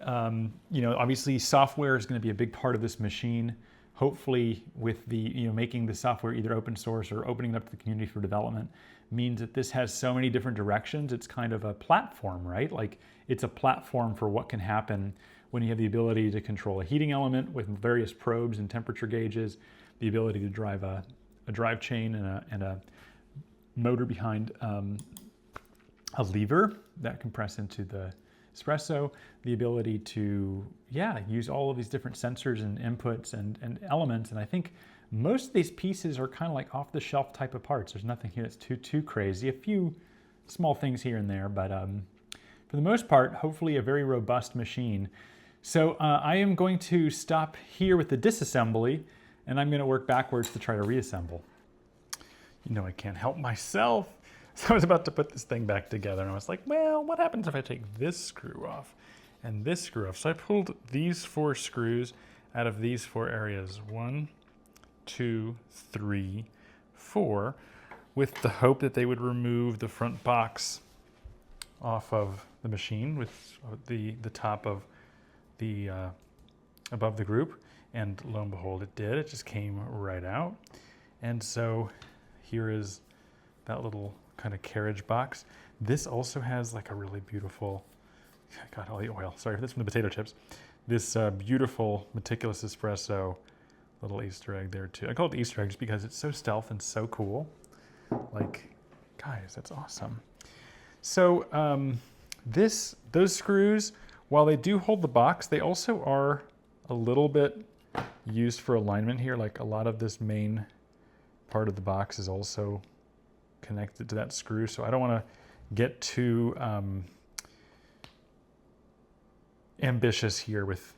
Obviously software is going to be a big part of this machine. Hopefully with the, making the software either open source or opening it up to the community for development means that this has so many different directions. It's kind of a platform, right? Like it's a platform for what can happen when you have the ability to control a heating element with various probes and temperature gauges, the ability to drive a drive chain and a motor behind a lever that can press into the espresso, the ability to, use all of these different sensors and inputs and elements. And I think most of these pieces are kind of like off-the-shelf type of parts. There's nothing here that's too crazy. A few small things here and there, but for the most part, hopefully a very robust machine. So I am going to stop here with the disassembly, and I'm going to work backwards to try to reassemble. I can't help myself. So I was about to put this thing back together, and I was like, well, what happens if I take this screw off and this screw off? So I pulled these 4 screws out of these 4 areas. 1, 2, 3, 4, with the hope that they would remove the front box off of the machine with the top of the above the group. And lo and behold, it did. It just came right out. And so here is that little kind of carriage box. This also has like a really beautiful, I got all the oil, sorry, this from the potato chips. This beautiful Meticulous Espresso little Easter egg there too. I call it the Easter egg just because it's so stealth and so cool. Like, guys, that's awesome. So those screws, while they do hold the box, they also are a little bit used for alignment here. Like a lot of this main part of the box is also connected to that screw. So I don't want to get too ambitious here with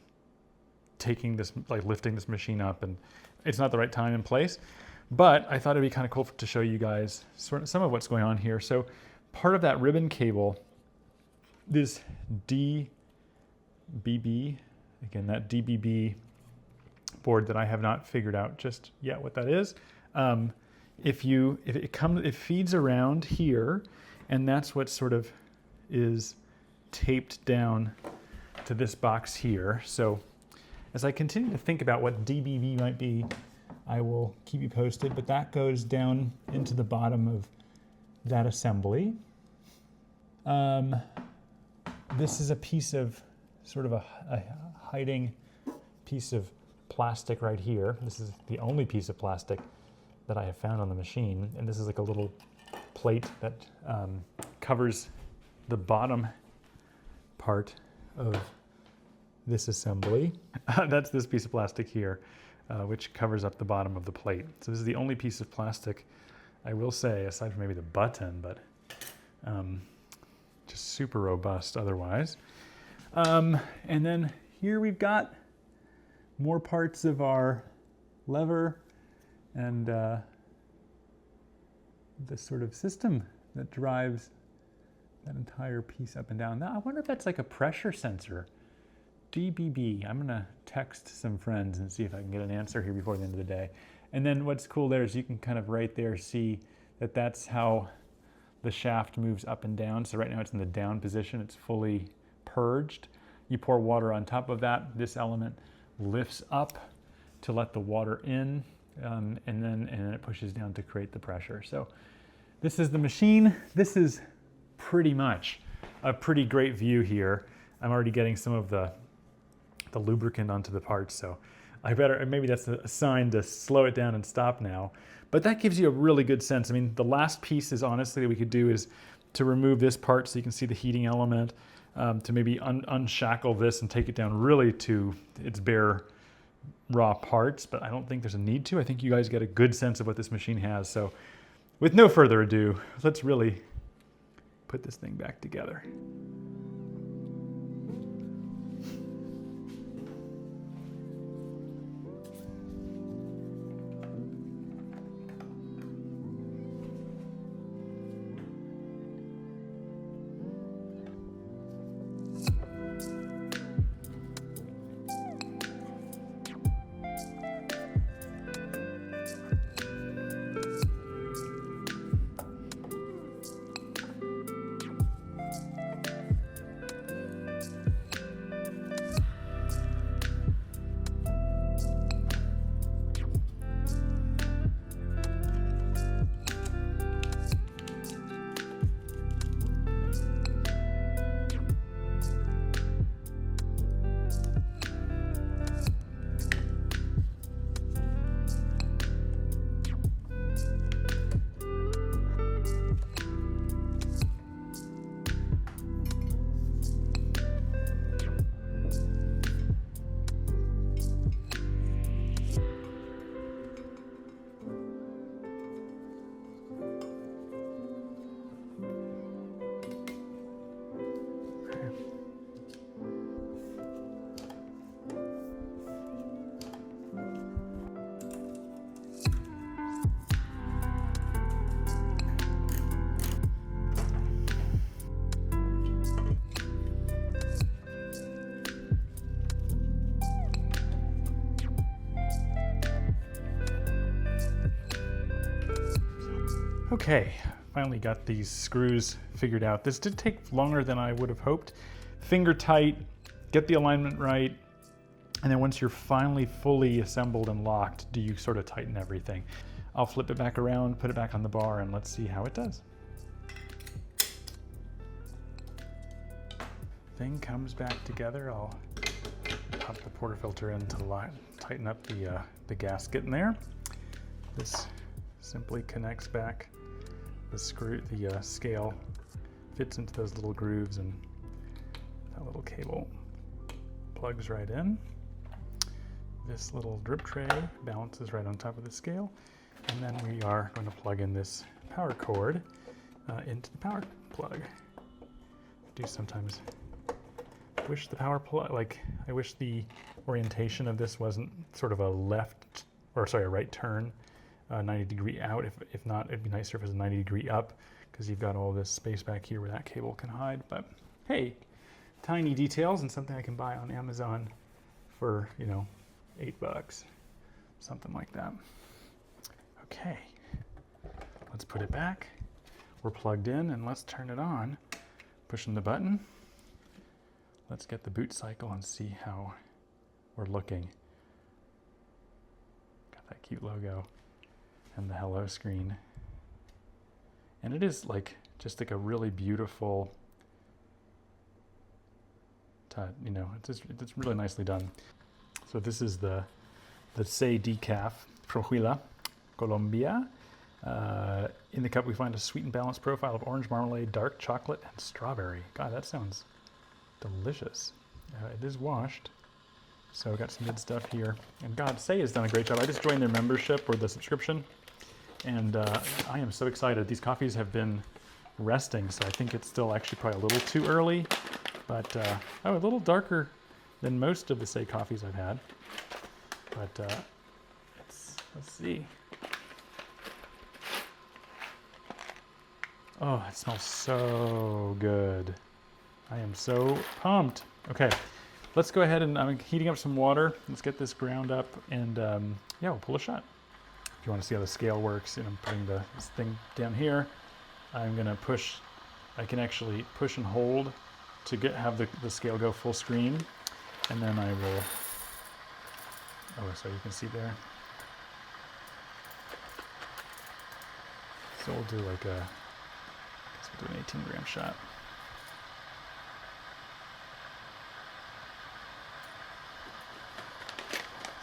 taking this, like lifting this machine up, and it's not the right time and place. But I thought it'd be kind of cool to show you guys some of what's going on here. So part of that ribbon cable, this DBB, again, that DBB board that I have not figured out just yet what that is. It feeds around here, and that's what sort of is taped down to this box here. So as I continue to think about what DBB might be, I will keep you posted, but that goes down into the bottom of that assembly. This is a piece of sort of a hiding piece of plastic right here. This is the only piece of plastic that I have found on the machine. And this is like a little plate that covers the bottom part of this assembly. That's this piece of plastic here, which covers up the bottom of the plate. So this is the only piece of plastic, I will say, aside from maybe the button, but just super robust otherwise. And then here we've got more parts of our lever and this sort of system that drives that entire piece up and down. Now, I wonder if that's like a pressure sensor. DBB. I'm gonna text some friends and see if I can get an answer here before the end of the day. And then what's cool there is you can kind of right there see that that's how the shaft moves up and down. So right now it's in the down position, it's fully purged. You pour water on top of that, this element lifts up to let the water in, and then it pushes down to create the pressure. So this is the machine. This is pretty much a pretty great view here. I'm already getting some of the lubricant onto the parts, so I better, maybe that's a sign to slow it down and stop now. But that gives you a really good sense. I mean, the last piece is honestly that we could do is to remove this part so you can see the heating element, to maybe unshackle this and take it down really to its bare raw parts, but I don't think there's a need to. I think you guys get a good sense of what this machine has. So with no further ado, let's really put this thing back together. Okay, finally got these screws figured out. This did take longer than I would have hoped. Finger tight, get the alignment right, and then once you're finally fully assembled and locked, do you sort of tighten everything. I'll flip it back around, put it back on the bar, and let's see how it does. Thing comes back together. I'll pop the portafilter in to tighten up the gasket in there. This simply connects back the scale fits into those little grooves, and that little cable plugs right in. This little drip tray balances right on top of the scale, and then we are going to plug in this power cord into the power plug. I do sometimes wish the power plug, I wish the orientation of this wasn't sort of a right turn, 90 degree out. If not, it'd be nicer if it was a 90 degree up, because you've got all this space back here where that cable can hide. But hey, tiny details and something I can buy on Amazon for, you know, $8, something like that. Okay, let's put it back. We're plugged in, and let's turn it on. Pushing the button. Let's get the boot cycle and see how we're looking. Got that cute logo and the hello screen. And it is just like a really beautiful, you know, it's really nicely done. So this is the Say Decaf from Huila, Colombia. In the cup we find a sweet and balanced profile of orange marmalade, dark chocolate, and strawberry. God, that sounds delicious. It is washed, so got some good stuff here. And God, Say has done a great job. I just joined their membership or the subscription, and I am so excited. These coffees have been resting, so I think it's still actually probably a little too early, but a little darker than most of the Say coffees I've had. But let's see. Oh, it smells so good. I am so pumped. Okay, let's go ahead and I'm heating up some water. Let's get this ground up, and yeah, we'll pull a shot. If you want to see how the scale works, and I'm putting this thing down here. I'm gonna push. I can actually push and hold to have the scale go full screen, and then I will. Oh, so you can see there. So we'll do like I guess we'll do an 18-gram shot.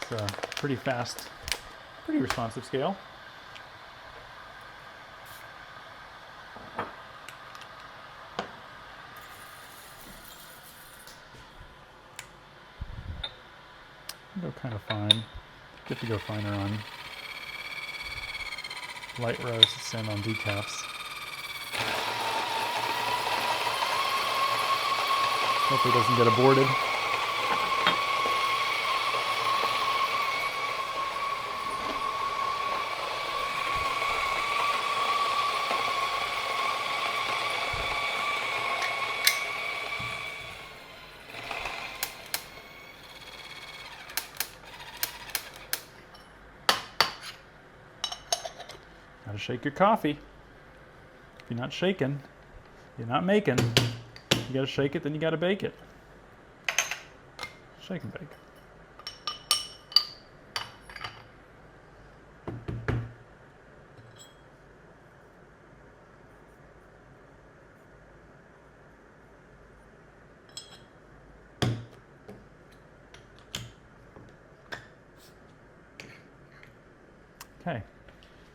It's a pretty fast, pretty responsive scale. Go kind of fine. Get to go finer on light roasts and on decafs. Hopefully it doesn't get aborted. Gotta shake your coffee. If you're not shaking, you're not making. You gotta shake it, then you gotta bake it. Shake and bake. Okay.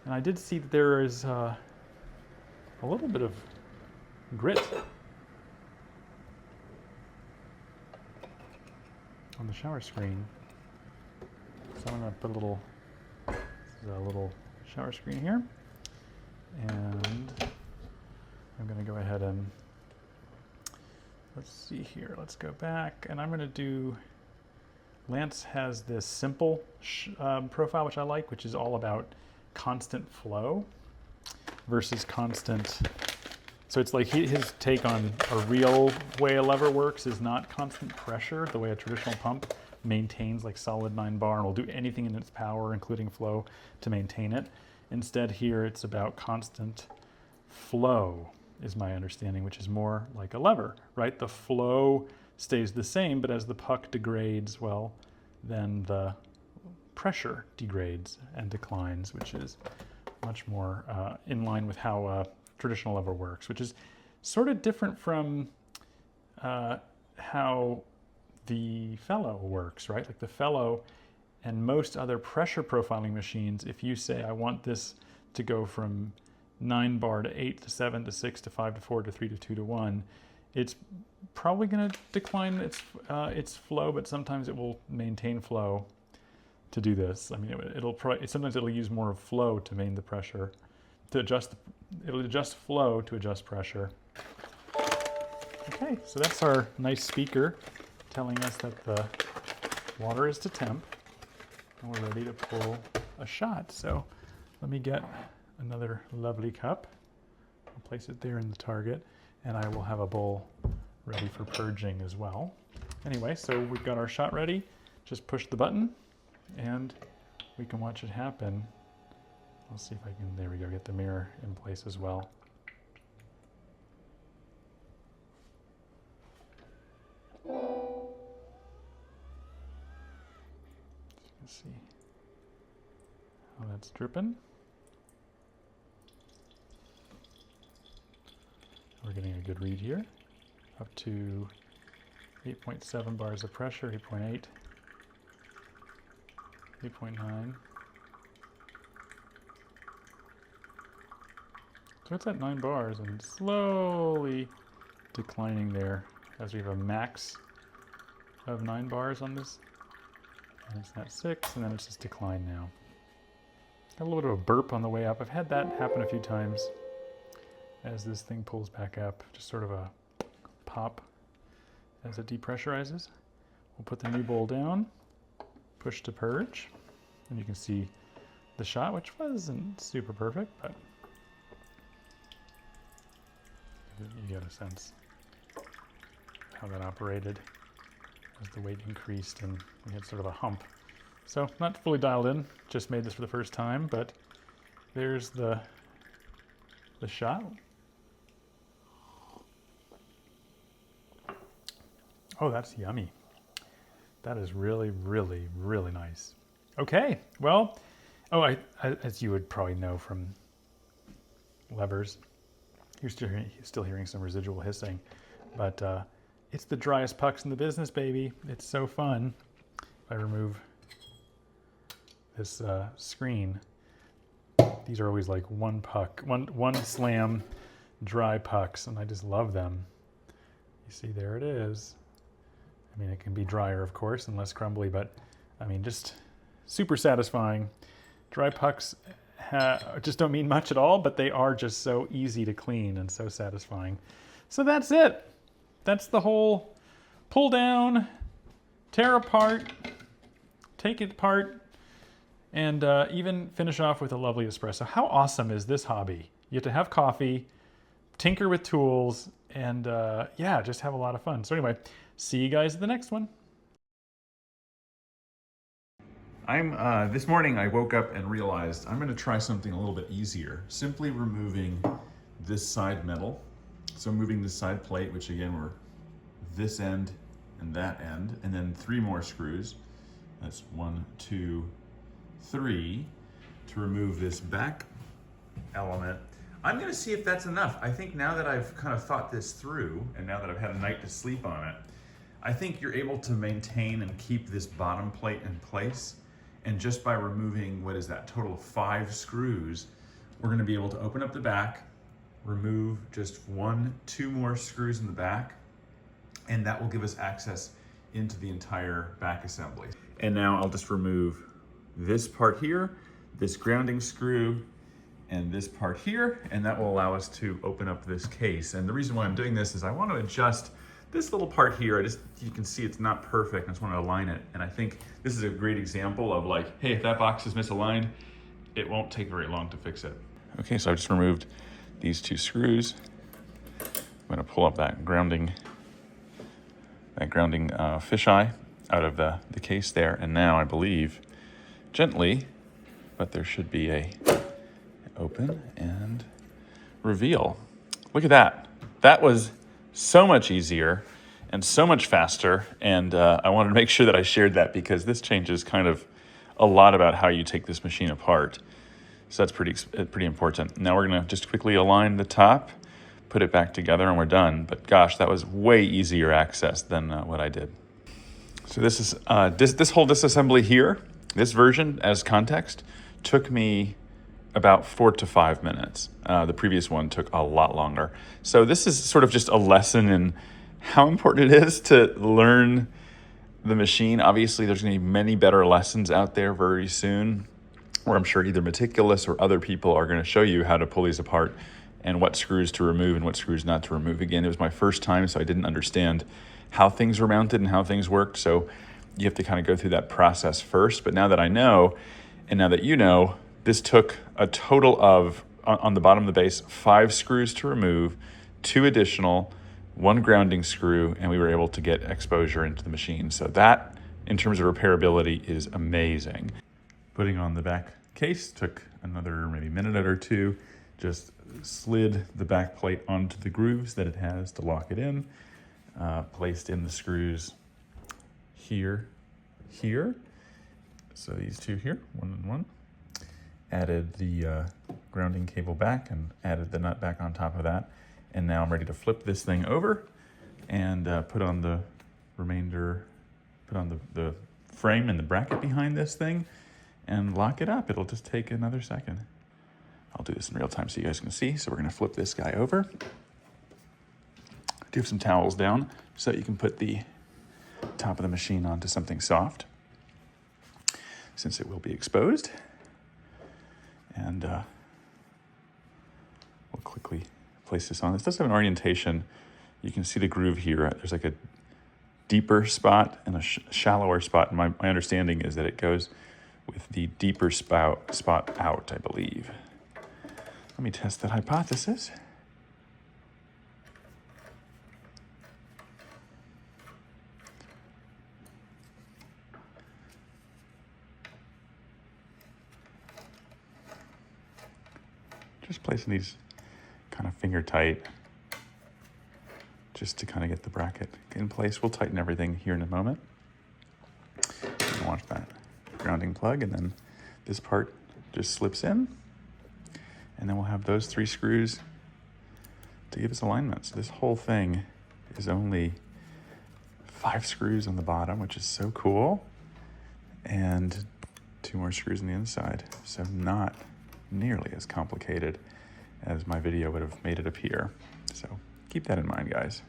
And I did see that there is a little bit of grit on the shower screen. So I'm going to put this is a little shower screen here. And I'm going to go ahead and, let's see here, let's go back. And I'm going to do, Lance has this simple profile, which I like, which is all about constant flow versus constant. So it's like his take on a real way a lever works is not constant pressure, the way a traditional pump maintains like solid 9 bar and will do anything in its power, including flow, to maintain it. Instead here it's about constant flow, is my understanding, which is more like a lever, right? The flow stays the same, but as the puck degrades, well, then the pressure degrades and declines, which is much more in line with how a traditional lever works, which is sort of different from how the Fellow works, right? Like the Fellow and most other pressure profiling machines, if you say, I want this to go from 9 bar to 8 to 7 to 6 to 5 to 4 to 3 to 2 to 1, it's probably going to decline its flow, but sometimes it will maintain flow to do this. I mean, sometimes it'll use more flow to maintain the pressure, to adjust. It'll adjust flow to adjust pressure. Okay, so that's our nice speaker telling us that the water is to temp, and we're ready to pull a shot. So let me get another lovely cup. I'll place it there in the target, and I will have a bowl ready for purging as well. Anyway, so we've got our shot ready. Just push the button, and we can watch it happen. I'll see if I can, there we go, get the mirror in place as well. Let's see how that's dripping. We're getting a good read here, up to 8.7 bars of pressure, 8.8. 8.9. So it's at 9 bars and slowly declining there as we have a max of 9 bars on this. And it's at 6, and then it's just declined now. Got a little bit of a burp on the way up. I've had that happen a few times as this thing pulls back up. Just sort of a pop as it depressurizes. We'll put the new bowl down, push to purge, and you can see the shot, which wasn't super perfect, but you get a sense how that operated as the weight increased and we had sort of a hump. So not fully dialed in, just made this for the first time, but there's the shot. Oh, that's yummy. That is really, really, really nice. Okay, well, as you would probably know from levers, you're still hearing some residual hissing, but it's the driest pucks in the business, baby. It's so fun. If I remove this screen, these are always like one puck, one slam dry pucks, and I just love them. You see, there it is. I mean, it can be drier, of course, and less crumbly, but I mean, just super satisfying. Dry pucks just don't mean much at all, but they are just so easy to clean and so satisfying. So that's it. That's the whole pull down, tear apart, take it apart, and even finish off with a lovely espresso. How awesome is this hobby? You get to have coffee, tinker with tools, and yeah, just have a lot of fun. So anyway, see you guys at the next one. This morning I woke up and realized I'm going to try something a little bit easier. Simply removing this side metal. So moving this side plate, which again were this end and that end, and then 3 more screws. That's 1, 2, 3 to remove this back element. I'm going to see if that's enough. I think now that I've kind of thought this through, and now that I've had a night to sleep on it, I think you're able to maintain and keep this bottom plate in place. And just by removing, what is that, total of 5 screws, we're going to be able to open up the back, remove just 1, 2 more screws in the back, and that will give us access into the entire back assembly. And now I'll just remove this part here, this grounding screw, and this part here, and that will allow us to open up this case. And the reason why I'm doing this is I want to adjust this little part here. You can see it's not perfect. I just want to align it. And I think this is a great example of like, hey, if that box is misaligned, it won't take very long to fix it. Okay, so I've just removed these 2 screws. I'm going to pull up that grounding fisheye out of the case there. And now I believe gently, but there should be a open and reveal. Look at that. That was so much easier and so much faster. And I wanted to make sure that I shared that because this changes kind of a lot about how you take this machine apart. So that's pretty important. Now we're gonna just quickly align the top, put it back together, and we're done. But gosh, that was way easier access than what I did. So this is this whole disassembly here, this version as context, took me about 4 to 5 minutes. The previous one took a lot longer. So this is sort of just a lesson in how important it is to learn the machine. Obviously, there's gonna be many better lessons out there very soon, where I'm sure either Meticulous or other people are gonna show you how to pull these apart and what screws to remove and what screws not to remove. Again, it was my first time, so I didn't understand how things were mounted and how things worked. So you have to kind of go through that process first. But now that I know, and now that you know, this took a total of, on the bottom of the base, 5 screws to remove, 2 additional, 1 grounding screw, and we were able to get exposure into the machine. So that, in terms of repairability, is amazing. Putting on the back case took another maybe minute or 2. Just slid the back plate onto the grooves that it has to lock it in. Placed in the screws here. So these 2 here, 1 and 1. Added the grounding cable back and added the nut back on top of that. And now I'm ready to flip this thing over and put on the frame and the bracket behind this thing. and lock it up. It'll just take another second. I'll do this in real time so you guys can see. So we're gonna flip this guy over. Do have some towels down so that you can put the top of the machine onto something soft, since it will be exposed. And we'll quickly place this on. This does have an orientation. You can see the groove here. There's like a deeper spot and a shallower spot. And my understanding is that it goes with the deeper spot out, I believe. Let me test that hypothesis. Just placing these kind of finger tight just to kind of get the bracket in place. We'll tighten everything here in a moment. Watch that grounding plug, and then this part just slips in, and then we'll have those 3 screws to give us alignment. So this whole thing is only 5 screws on the bottom, which is so cool, and 2 more screws on the inside. So not nearly as complicated as my video would have made it appear. So keep that in mind, guys.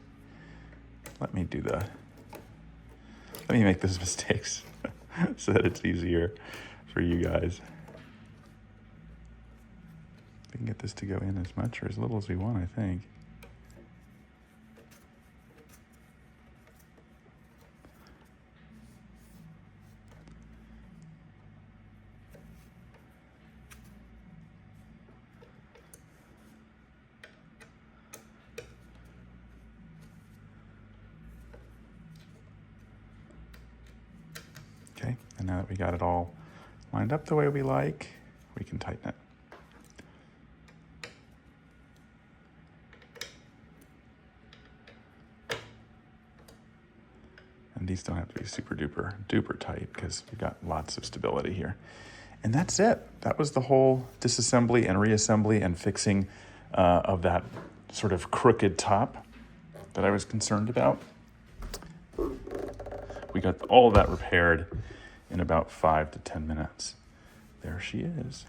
Let me make those mistakes so that it's easier for you guys. We can get this to go in as much or as little as we want, I think. Okay, and now that we got it all lined up the way we like, we can tighten it. And these don't have to be super duper tight because we've got lots of stability here. And that's it. That was the whole disassembly and reassembly and fixing of that sort of crooked top that I was concerned about. We got all of that repaired in about 5 to 10 minutes. There she is.